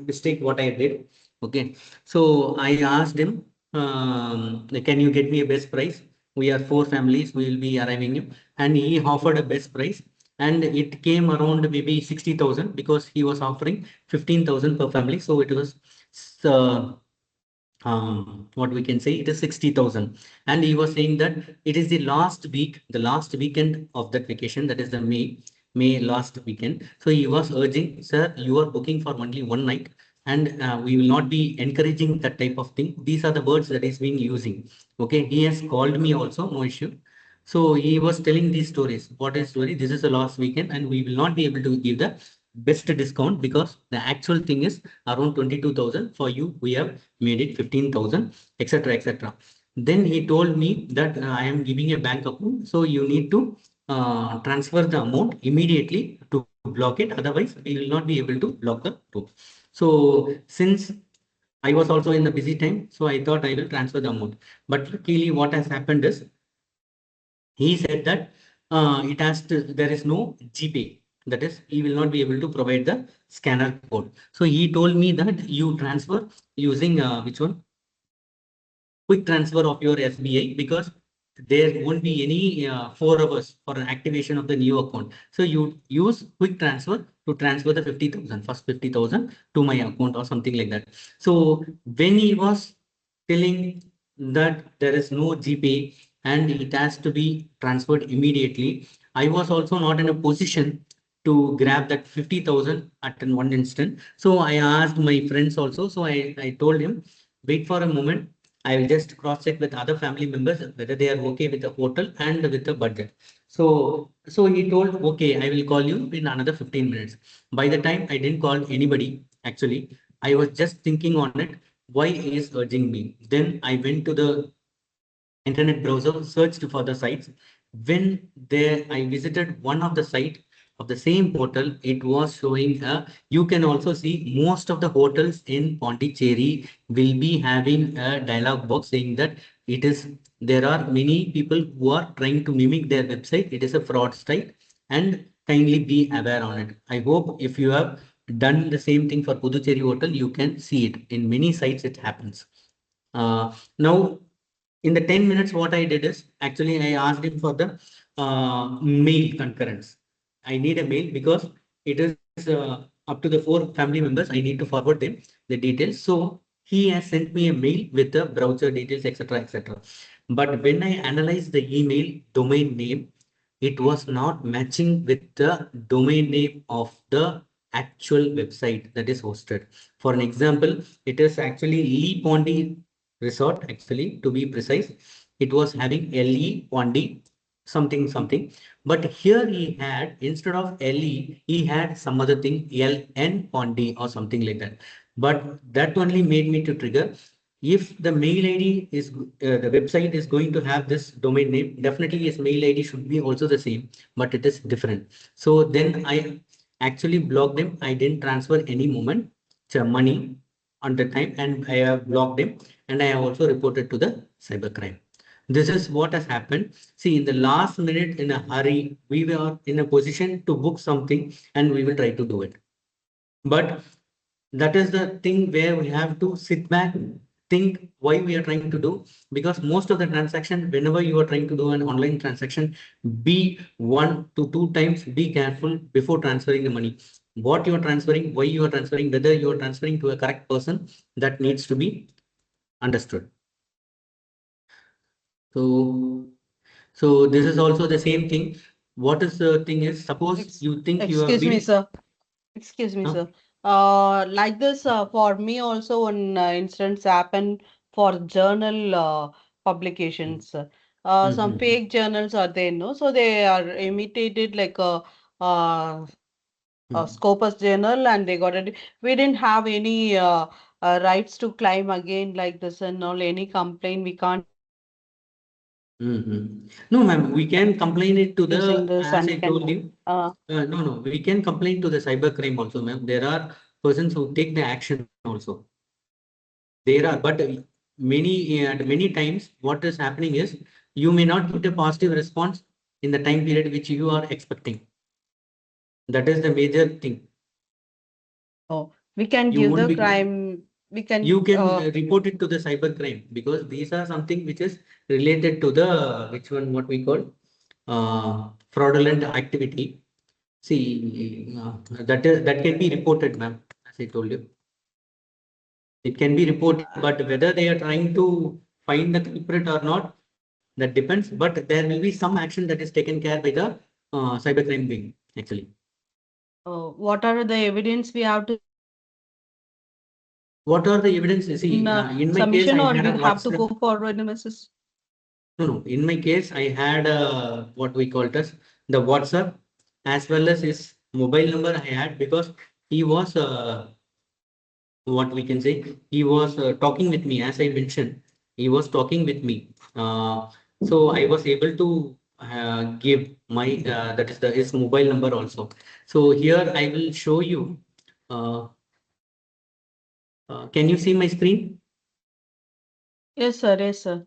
mistake what I did. Okay. So I asked him, can you get me a best price? We are four families, we will be arriving you. And he offered a best price. And it came around maybe 60,000 because he was offering 15,000 per family. So it was uh, what we can say, it is 60,000. And he was saying that it is the last week, the last weekend of that vacation, that is the May last weekend. So he was urging, sir, you are booking for only one night, and we will not be encouraging that type of thing. These are the words that he's been using. Okay, he has called me also, no issue. So he was telling these stories. What is story? This is the last weekend, and we will not be able to give the best discount because the actual thing is around 22,000. For you, we have made it 15,000, etc., etc. Then he told me that I am giving a bank account, so you need to transfer the amount immediately to block it. Otherwise, we will not be able to block the room. So since I was also in the busy time, so I thought I will transfer the amount. But luckily, what has happened is, he said that there is no GPay. That is, he will not be able to provide the scanner code. So he told me that you transfer using which one? Quick transfer of your SBI, because there won't be any 4 hours for an activation of the new account. So you use quick transfer to transfer the 50,000, first 50,000 to my account or something like that. So when he was telling that there is no GPay, and it has to be transferred immediately. I was also not in a position to grab that 50,000 at in one instant. So I asked my friends also. So I told him, wait for a moment. I will just cross check with other family members whether they are okay with the hotel and with the budget. So he told, okay, I will call you in another 15 minutes. By the time I didn't call anybody, actually, I was just thinking on it, why he is urging me. Then I went to the internet browser, searched for the sites. When there I visited one of the site of the same hotel, it was showing you can also see most of the hotels in Pondicherry will be having a dialog box saying that it is there are many people who are trying to mimic their website. It is a fraud site and kindly be aware on it. I hope if you have done the same thing for Puducherry Hotel, you can see it. In many sites it happens. Now in the 10 minutes, what I did is actually I asked him for the mail concurrence. I need a mail because it is up to the four family members. I need to forward them the details. So he has sent me a mail with the browser details, etc., etc. But when I analyzed the email domain name, it was not matching with the domain name of the actual website that is hosted. For an example, it is actually Lee Pondi Resort, actually, to be precise. It was having LE Pondi something something. But here he had, instead of LE, he had some other thing, LN Pondi or something like that. But that only made me to trigger. If the mail ID is, the website is going to have this domain name, definitely his mail ID should be also the same, but it is different. So then I actually blocked him. I didn't transfer any moment, money on the time, and I have blocked him, and I have also reported to the cybercrime. This is what has happened. See, in the last minute, in a hurry, we were in a position to book something and we will try to do it. But that is the thing where we have to sit back, think why we are trying to do. Because most of the transaction, whenever you are trying to do an online transaction, be 1 to 2 times, be careful before transferring the money. What you are transferring, why you are transferring, whether you are transferring to a correct person, that needs to be understood. So, so this is also the same thing. What is the thing is, suppose you think you have Excuse me, been, sir. Excuse me, huh? sir. Like this, for me also, one instance happened for journal publications. Some Mm-hmm. fake journals are there, no? So they are imitated like uh, a Mm-hmm. Scopus journal, and they got it. We didn't have any rights to claim again like this and all. Any complaint, we can't use this Mm-hmm. No, ma'am, we can complain it to and we the, can. as I told you, no, we can complain to the cybercrime also, ma'am. There are persons who take the action also. There are, but at many times, what is happening is you may not get a positive response in the time period which you are expecting. That is the major thing. Oh, we can You give won't the be, crime. We can. you can report it to the cybercrime because these are something which is related to the, which one, what we call fraudulent activity. See, that can be reported, ma'am, as I told you. It can be reported, but whether they are trying to find the culprit or not, that depends. But there will be some action that is taken care by the cybercrime wing, actually. What are the evidence we have to submit? What are the evidence? In See, in my case, submission, I or had a we have to WhatsApp. go forward in message? No, no. In my case, I had what we called as the WhatsApp as well as his mobile number I had because he was what we can say, he was talking with me, as I mentioned, he was talking with me. So I was able to give my that is the his mobile number also. So here I will show you. Uh, can you see my screen? Yes, sir. Yes, sir.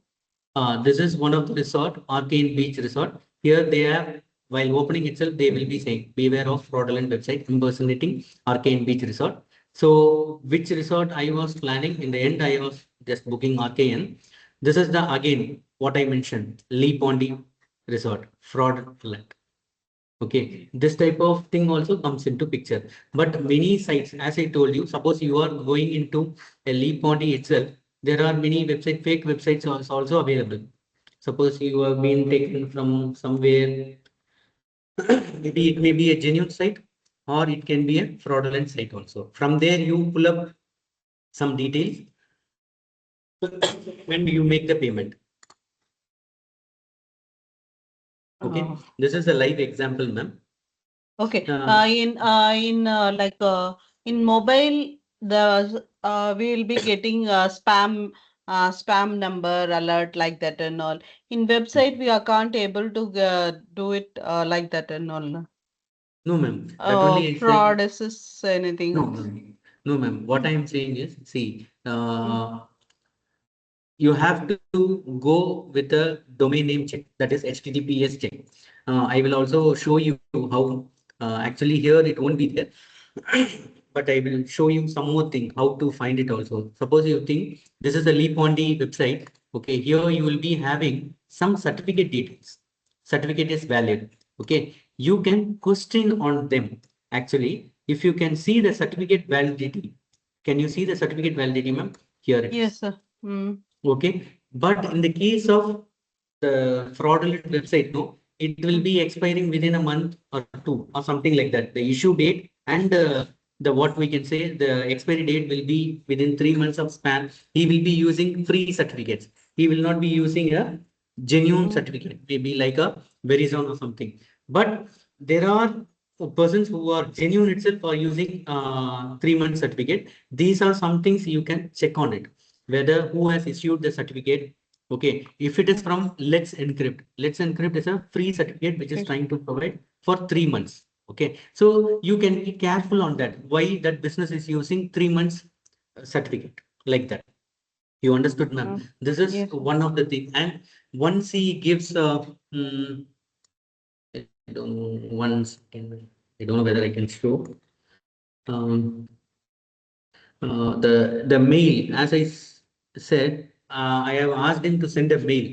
This is one of the resort, Arcane Beach Resort. Here they have, while opening itself, they will be saying, beware of fraudulent website impersonating Arcane Beach Resort. So which resort I was planning, in the end, I was just booking Arcane. This is the, again, what I mentioned, Lee Pondi Resort, fraudulent. Okay, this type of thing also comes into picture. But many sites, as I told you, suppose you are going into a Lee Pondi itself, there are many website, fake websites also available. Suppose you have been taken from somewhere, maybe it may be a genuine site or it can be a fraudulent site also. From there, you pull up some details when you make the payment. Okay, Uh, this is a live example, ma'am. okay. Uh, In mobile, we will be getting spam number alert like that and all. In website, we are can't able to do it like that and all. no, ma'am. That only I say. Fraud is this No, anything. ma'am. No, ma'am. What I am saying is, see, Mm. you have to go with a domain name check, that is HTTPS check. I will also show you how, actually here it won't be there, but I will show you some more thing how to find it also. Suppose you think this is a Leapondi website. Okay, here you will be having some certificate details. Certificate is valid. Okay, you can question on them. Actually, if you can see the certificate validity, can you see the certificate validity, ma'am? Here it Yes, is. sir. Mm. Okay, but in the case of the fraudulent website, no, it will Mm. be expiring within a month or two or something like that. The issue date and the what we can say the expiry date will be within 3 months of span. He will be using free certificates. He will not be using a genuine Mm. certificate, maybe like a Verizon or something. But there are persons who are genuine itself are using 3 month certificate. These are some things you can check on it, whether who has issued the certificate. Okay, if it is Mm. from Let's Encrypt is a free certificate which is Yes. trying to provide for 3 months. Okay, so you can be careful on that. Why that business is using 3 months certificate like that. You understood, ma'am? Mm. This is Yes, sir. one of the things. And once he gives, mm, I don't know, one second. I don't know whether I can show. Um, the mail, as I said, I have asked him to send a mail.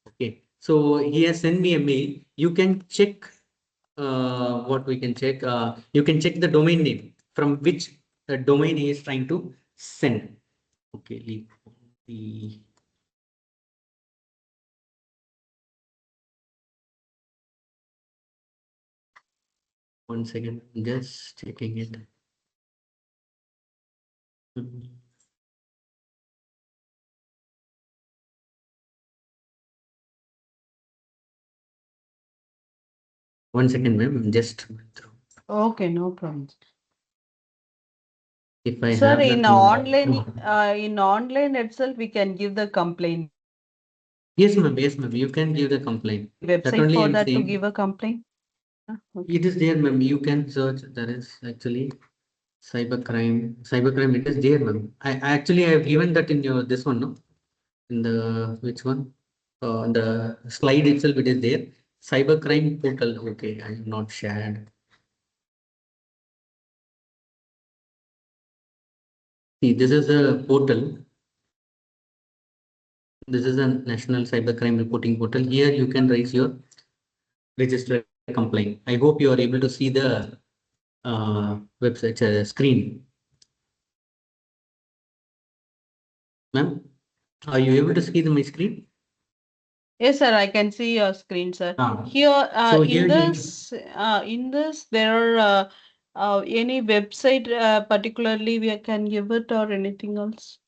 Okay, so he has sent me a mail. You can check what we can check. You can check the domain name from which the domain he is trying to send. Okay, leave the 1 second. Just checking it. Mhm. 1 second, ma'am. I'm just going through. Okay, no problem. If I Sir, have that. in online itself, we can give the complaint. Yes, ma'am. Yes, ma'am. You can give the complaint. Any That website only for I'm that to saying. give a complaint? Okay. It is there, ma'am. You can search. There is actually cybercrime. Cybercrime. It is there, ma'am. I actually I have given that in your this one, no? In the which one? The slide itself. It is there. Cybercrime portal. Okay, I have not shared. See, this is a portal. This is a national cybercrime reporting portal. Here you can raise your register a complaint. I hope you are able to see the website screen, ma'am. Are you able to see my screen? Yes, sir, I can see your screen, sir. Ah, Here, so here you. in this, there are any website particularly we can give it or anything else?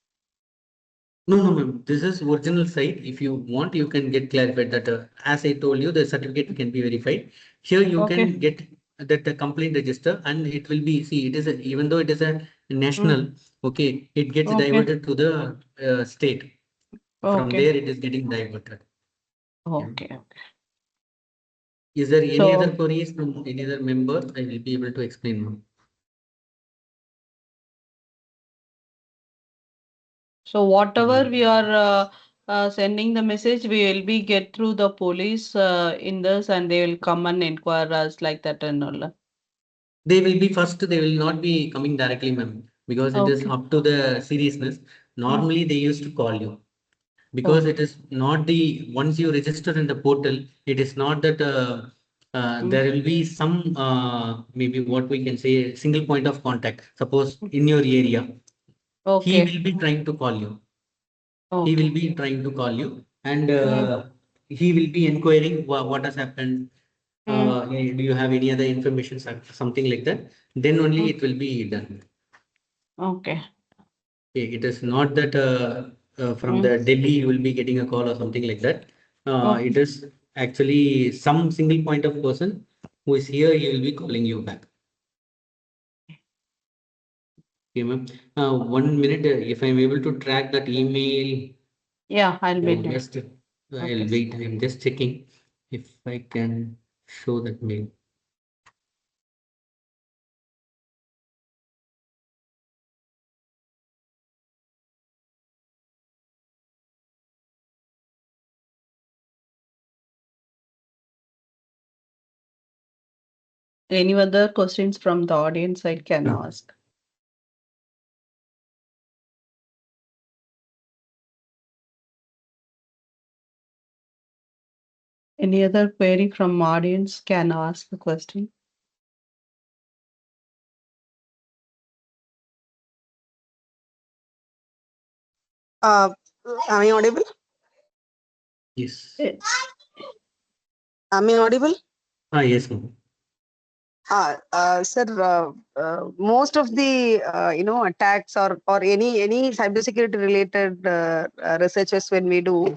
No, no, ma'am. This is original site. If you want, you can get clarified that, as I told you, the certificate can be verified. Here you Okay. can get that complaint register, and it will be, see, it is a, even though it is a Mm. national, okay, it gets Okay. diverted to the state. From Okay. there, it is getting diverted. Yeah. Okay. Is there any other So, queries from any other member? I will be able to explain more. so whatever we Mm. are sending the message, we will be get through the police in this, and they will come and inquire us like that and all. They will be first, they will not be coming directly, ma'am, because it is Okay. up to the seriousness. Mm. Normally, they used to call you because it Okay. is not the once you register in the portal, it is not that Mm. there will be some maybe what we can say single point of contact. Suppose Mm. in your area, he Okay. will be trying to call you. He will Okay. be trying to call you, and Mm. he will be inquiring what has happened. Mm, Do you have any other information, something like that? Then only mm, it will be done. okay. It is not that from Mm, the Delhi you will be getting a call or something like that. It okay. is actually some single point of person who is here, he will be calling you back. Okay, ma'am. 1 minute, if I'm able to track that email, Yeah, I'll be I'll there. just, Okay. I'll wait. I'm just checking if I can show that mail. Any other questions from the audience I can No. ask? Any other query from audience can ask the question. Uh, am I audible? Yes. Eh, Am I audible? Yes, ma'am. Sir, most of the attacks or any cybersecurity related researches when we do,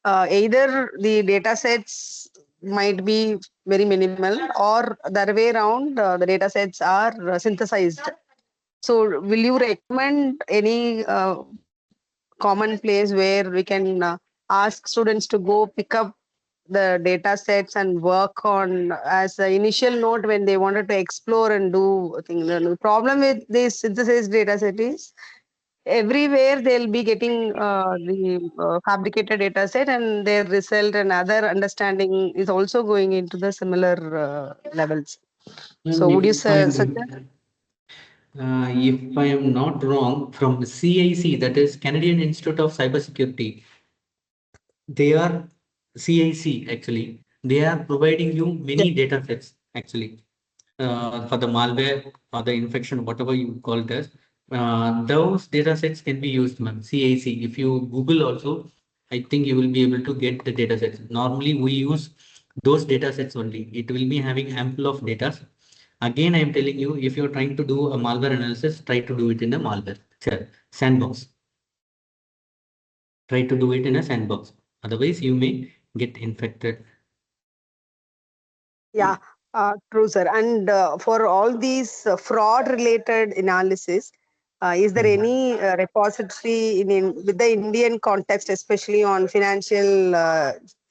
either the data sets might be very minimal or the other way around, the data sets are synthesized. So, will you recommend any common place where we can ask students to go pick up the data sets and work on as an initial note when they wanted to explore and do things? The problem with this synthesized data set is everywhere they'll be getting the fabricated data set, and their result and other understanding is also going into the similar levels. Ma'am, So would you suggest? if I am not wrong, from CIC, that is Canadian Institute of Cybersecurity, they are CIC actually. They are providing you Yeah. many data sets actually for the malware or the infection, whatever you call it as. Those data sets can be used, ma'am. CIC. If you Google also, I think you will be able to get the data sets. Normally, we use those data sets only. It will be having ample of data. Again, I am telling you, if you're trying to do a malware analysis, try to do it in a malware sandbox. Try to do it in a sandbox. Otherwise, you may get infected. Yeah, true, sir. And for all these fraud related analysis, is there Mm. any repository with the Indian context, especially on financial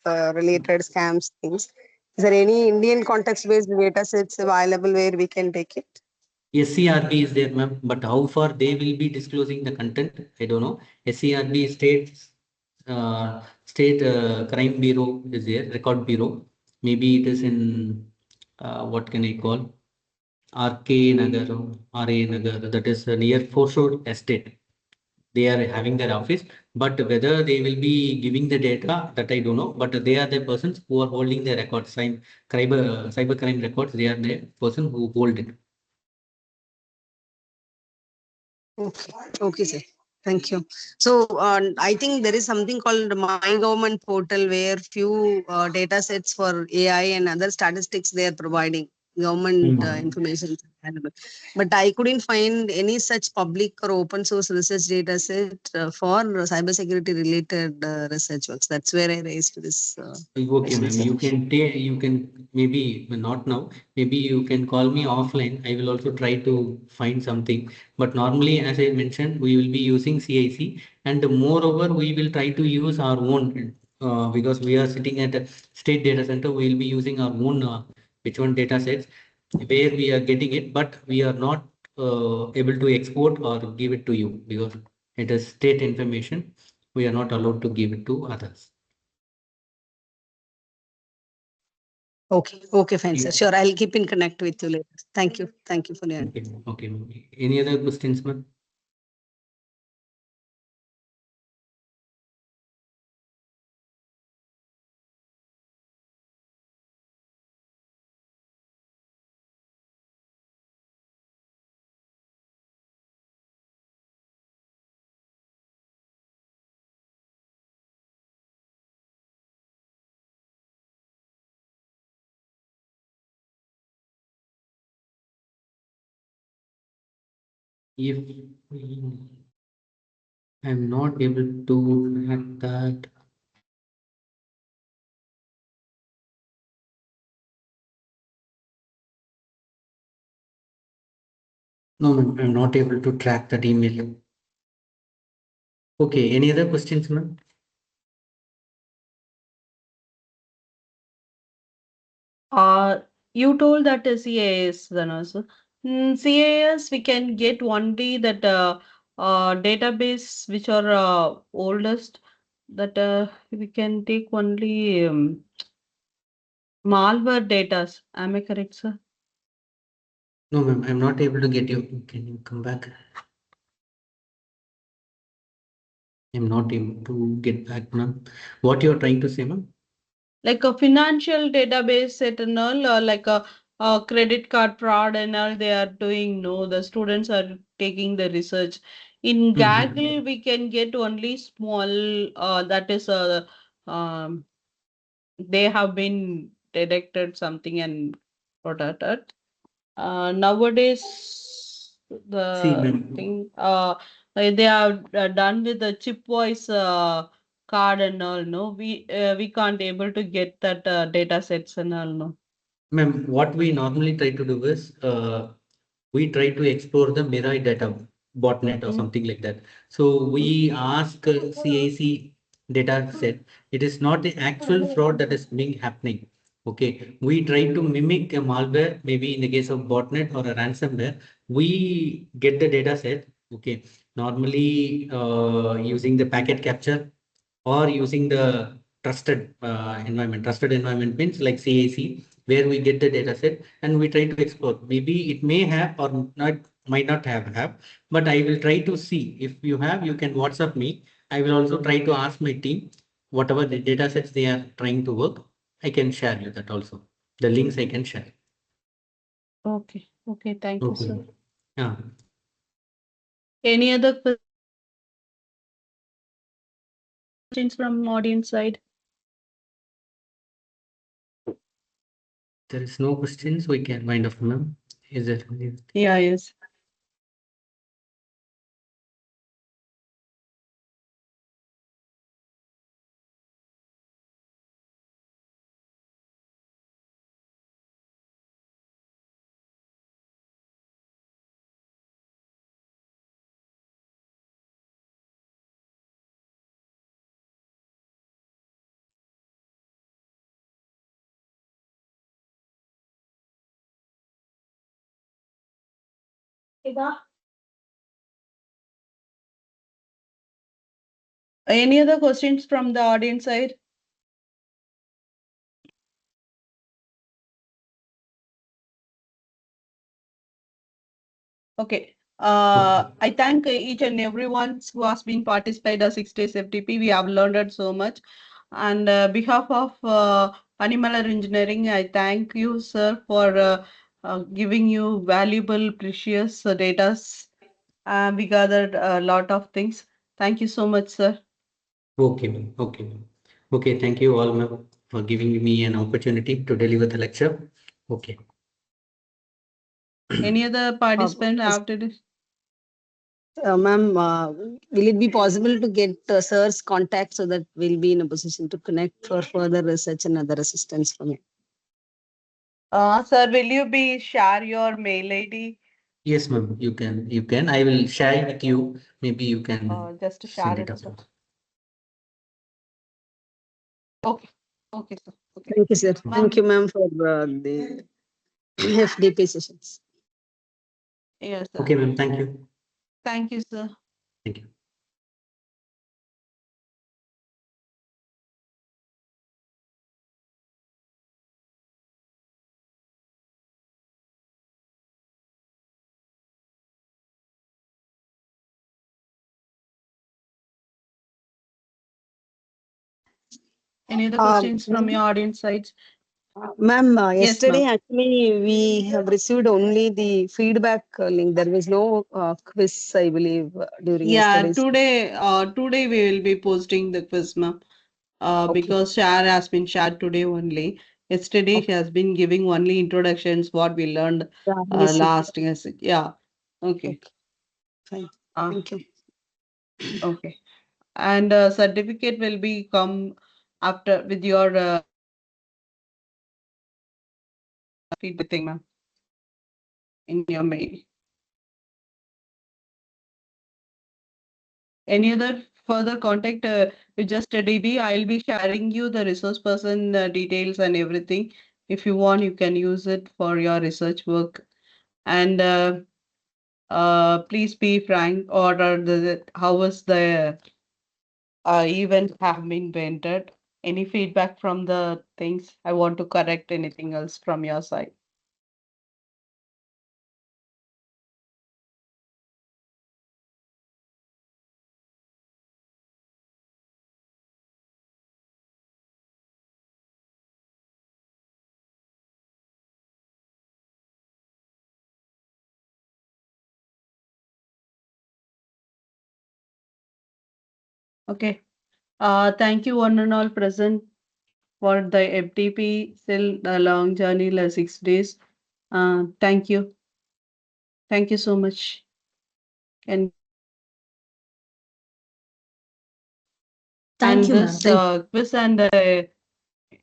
related scams things? Is there any Indian context based data sets available where we can take it? SCRB is there, ma'am, but how far they will be disclosing the content, I don't know. SCRB state crime bureau is there, record bureau. Maybe it is in what can I call RK Nagar or RA Nagar, that is near Foreshore Estate. They are having their office, but whether they will be giving the data, that I don't know. But they are the persons who are holding the records, cyber crime records. They are the person who hold it. Okay, okay, sir. Thank you. So I think there is something called My Government portal where few data sets for AI and other statistics they are providing government Mm. information is available. But I couldn't find any such public or open source research data set for cybersecurity related research works. That's where I raised this Okay, question, ma'am. sir. You can maybe not now. Maybe you can call me offline. I will also try to find something. But normally, as I mentioned, we will be using CIC, and moreover, we will try to use our own because we are sitting at a state data center. We will be using our own which one data sets where we are getting it, but we are not able to export or give it to you because it is state information. We are not allowed to give it to others. Okay, okay, fine, sir. Sure, I'll keep in connect with you later. Thank you. Thank you for your Okay, okay. Any other questions, ma'am? If I'm not able to hack that. No, ma'am, I'm not able to track that email. Okay, any other questions, ma'am? Uh, you told that CAS, then also. CAS, we can get only that database which are oldest, that we can take only malware data. Am I correct, sir? No, ma'am, I'm not able to get you. Can you come back? I'm not able to get back, ma'am. What you're trying to say, ma'am? Like a financial database set and all, like a credit card fraud and all they are doing. No, the students are taking the research. In Mhm. Gaggle, we can get only small, that is um, they have been detected something and protected. Nowadays, See, the ma'am. thing they are done with the chip voice card and all. No, we can't able to get that data sets and all. No. Ma'am, what we normally try to do is we try to explore the Mirai data botnet or Mm, something like that. So mm, we ask CAC data set. It is not the actual fraud that is being happening. Okay, we try to mimic a malware, maybe in the case of botnet or a ransomware. We get the data set. Okay, normally using the packet capture or using the trusted environment. Trusted environment means like CAC, where we get the data set and we try to explore. Maybe it may have or not, might not have, but I will try to see. If you have, you can WhatsApp me. I will also try to ask my team, whatever the data sets they are trying to work, I can share you that also. The links I can share. okay. Okay. Thank you, Okay. sir. Yeah. Any other questions from audience side? There is no questions. We can wind up, ma'am. Is there? Yeah. Yes. Any other questions from the audience side? Okay. Okay. I thank each and everyone who has been participated at 6 days FDP. We have learned so much. And behalf of Animal Engineering, I thank you, sir, for giving you valuable, precious data. We gathered a lot of things. Thank you so much, sir. Okay, ma'am. Okay, ma'am. Okay, thank you all, ma'am, for giving me an opportunity to deliver the lecture. Okay. Any other Uh, participant after this? Ma'am, will it be possible to get sir's contact so that we'll be in a position to connect for further research and other assistance from him? Sir, will you be share your mail ID? Yes, ma'am, you can. You can. I will share with you. Maybe you can Just send share it it, up. sir. Okay. Okay, sir. Okay. Thank you, sir. Thank Ma'am, you, ma'am, for the FDP sessions. yes, sir. Okay, ma'am. Thank you. Thank you, sir. Thank you. Any other Um, questions from your audience side? Ma'am, Yes, yesterday ma'am. actually we have received only the feedback link. There was no quiz, I believe, during Yeah, yesterday's. today we will be posting the quiz, ma'am. Okay, Because share has been shared today only. Yesterday he okay. has been giving only introductions, what we learned Yeah, I received. last. Yes, yeah. Okay. Okay. Fine. Uh, Thank you. okay. And certificate will be come after with your feedback thing, ma'am, in your mail. Any other further contact with just a DB? I'll be sharing you the resource person details and everything. If you want, you can use it for your research work. And please be frank, or how was the event have been vented? Any feedback from the things? I want to correct anything else from your side. Okay. Thank you one and all present for the FDP still the long journey, like 6 days. Thank you. Thank you so much. And Thank you, ma'am. this Thank quiz and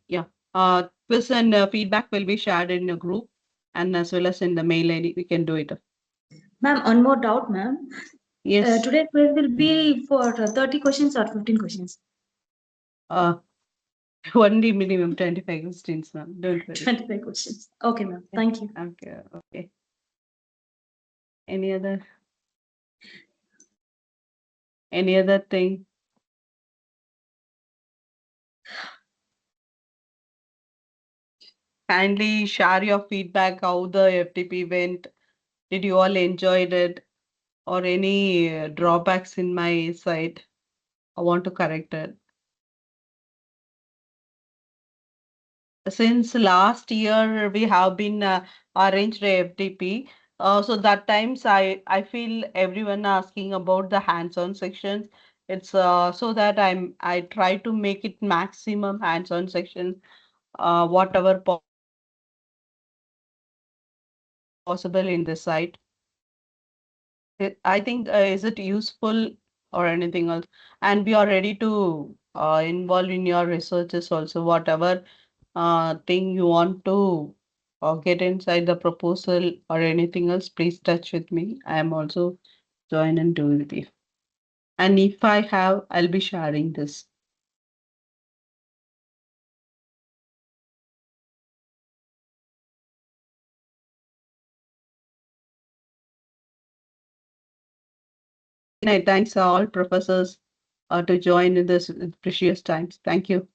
yeah, quiz and feedback will be shared in a group and as well as in the mail ID. We can do it. Ma'am, one more doubt, ma'am. Yes. Today's quiz will be for 30 questions or 15 questions? Uh, only minimum 25 questions, ma'am. Don't worry. 25 questions. Okay, ma'am. Thank you. Okay. Okay. Any other? Any other thing? Kindly share your feedback. How the FTP went? Did you all enjoyed it? Or any drawbacks in my side? I want to correct it. Since last year, we have been arranged a FDP. So that times I feel everyone asking about the hands-on sections. It's so that I try to make it maximum hands-on section, whatever possible in this site. I think is it useful or anything else? And we are ready to involve in your researches also, whatever thing you want to get inside the proposal or anything else, please touch with me. I am also join and do with you. And if I have, I'll be sharing this. And I thanks all professors to join in this precious times. Thank you.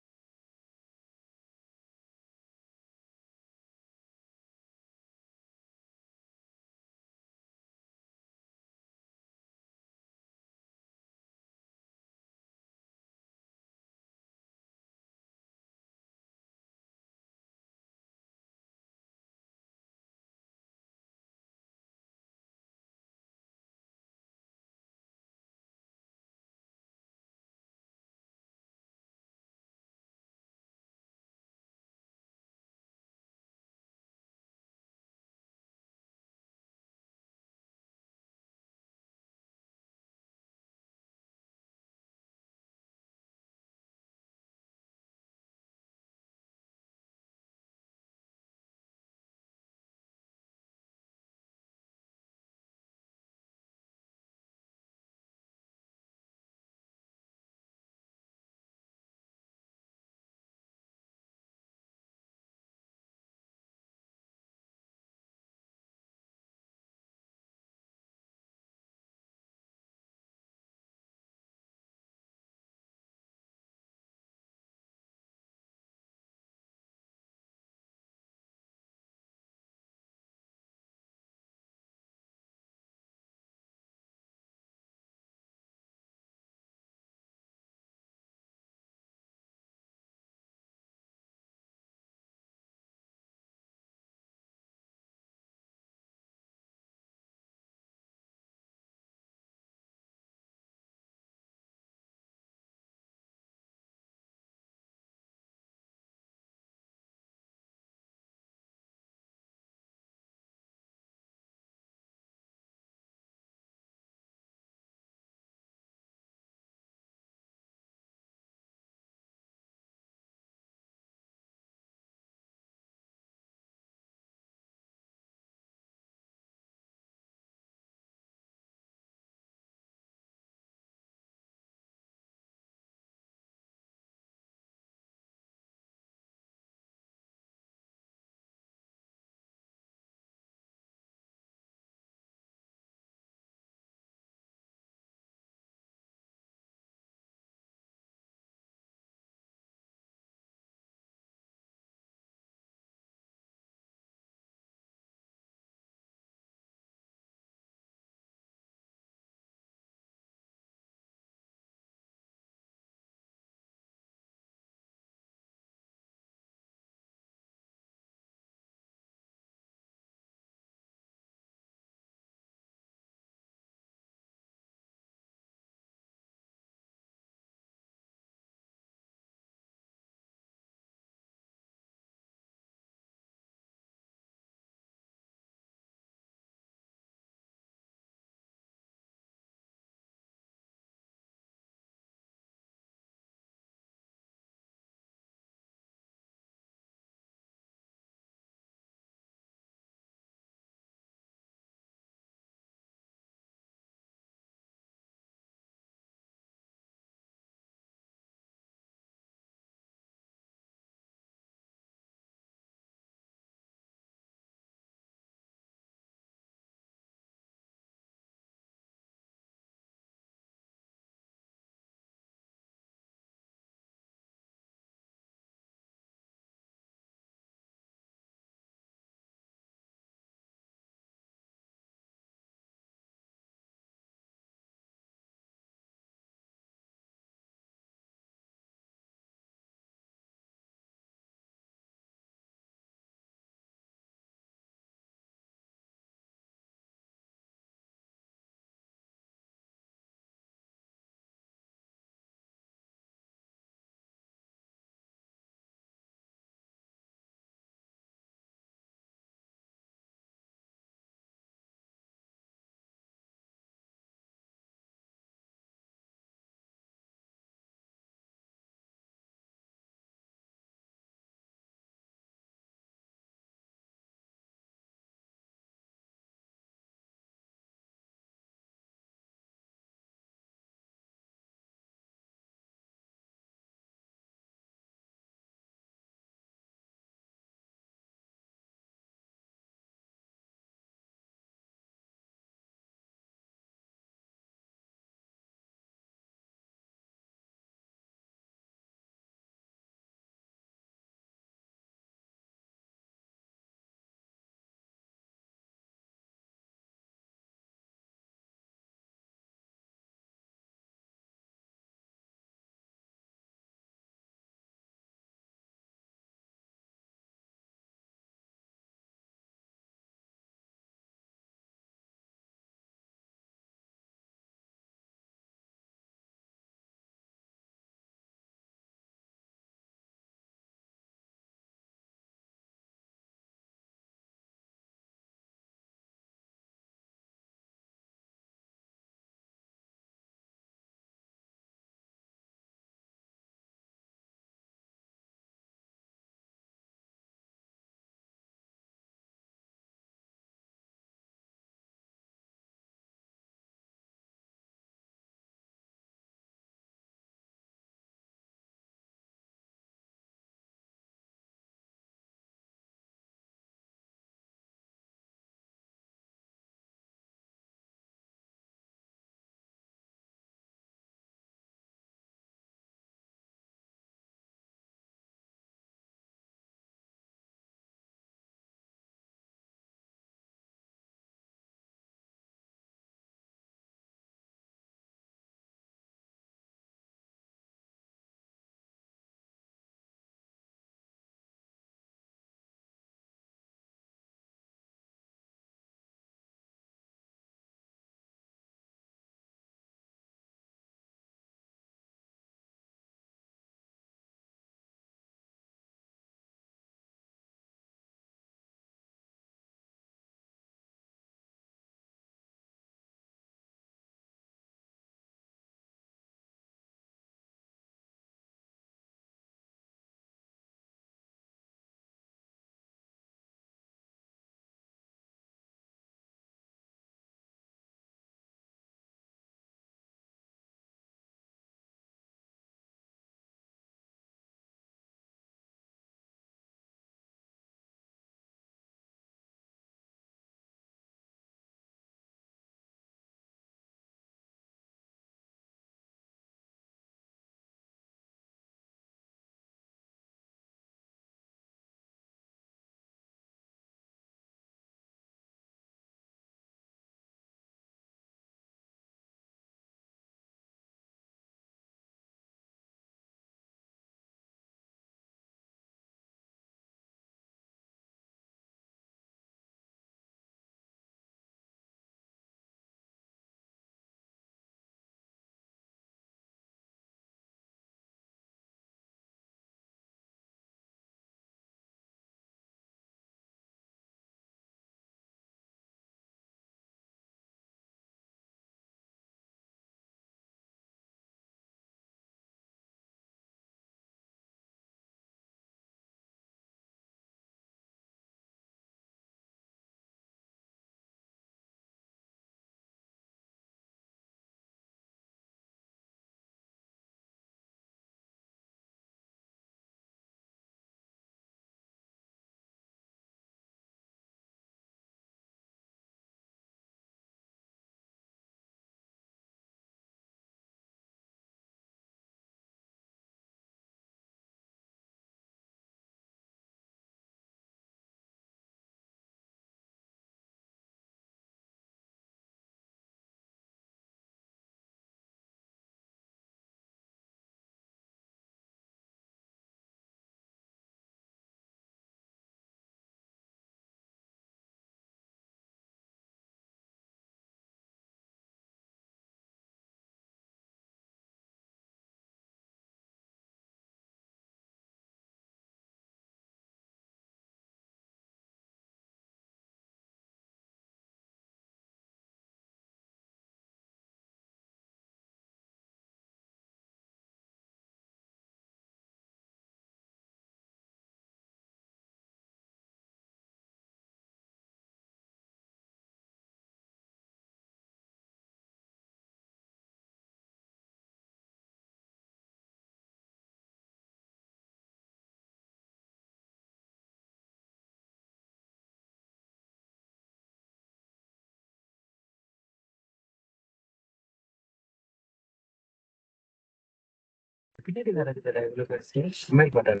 பின்னாடி வர்றது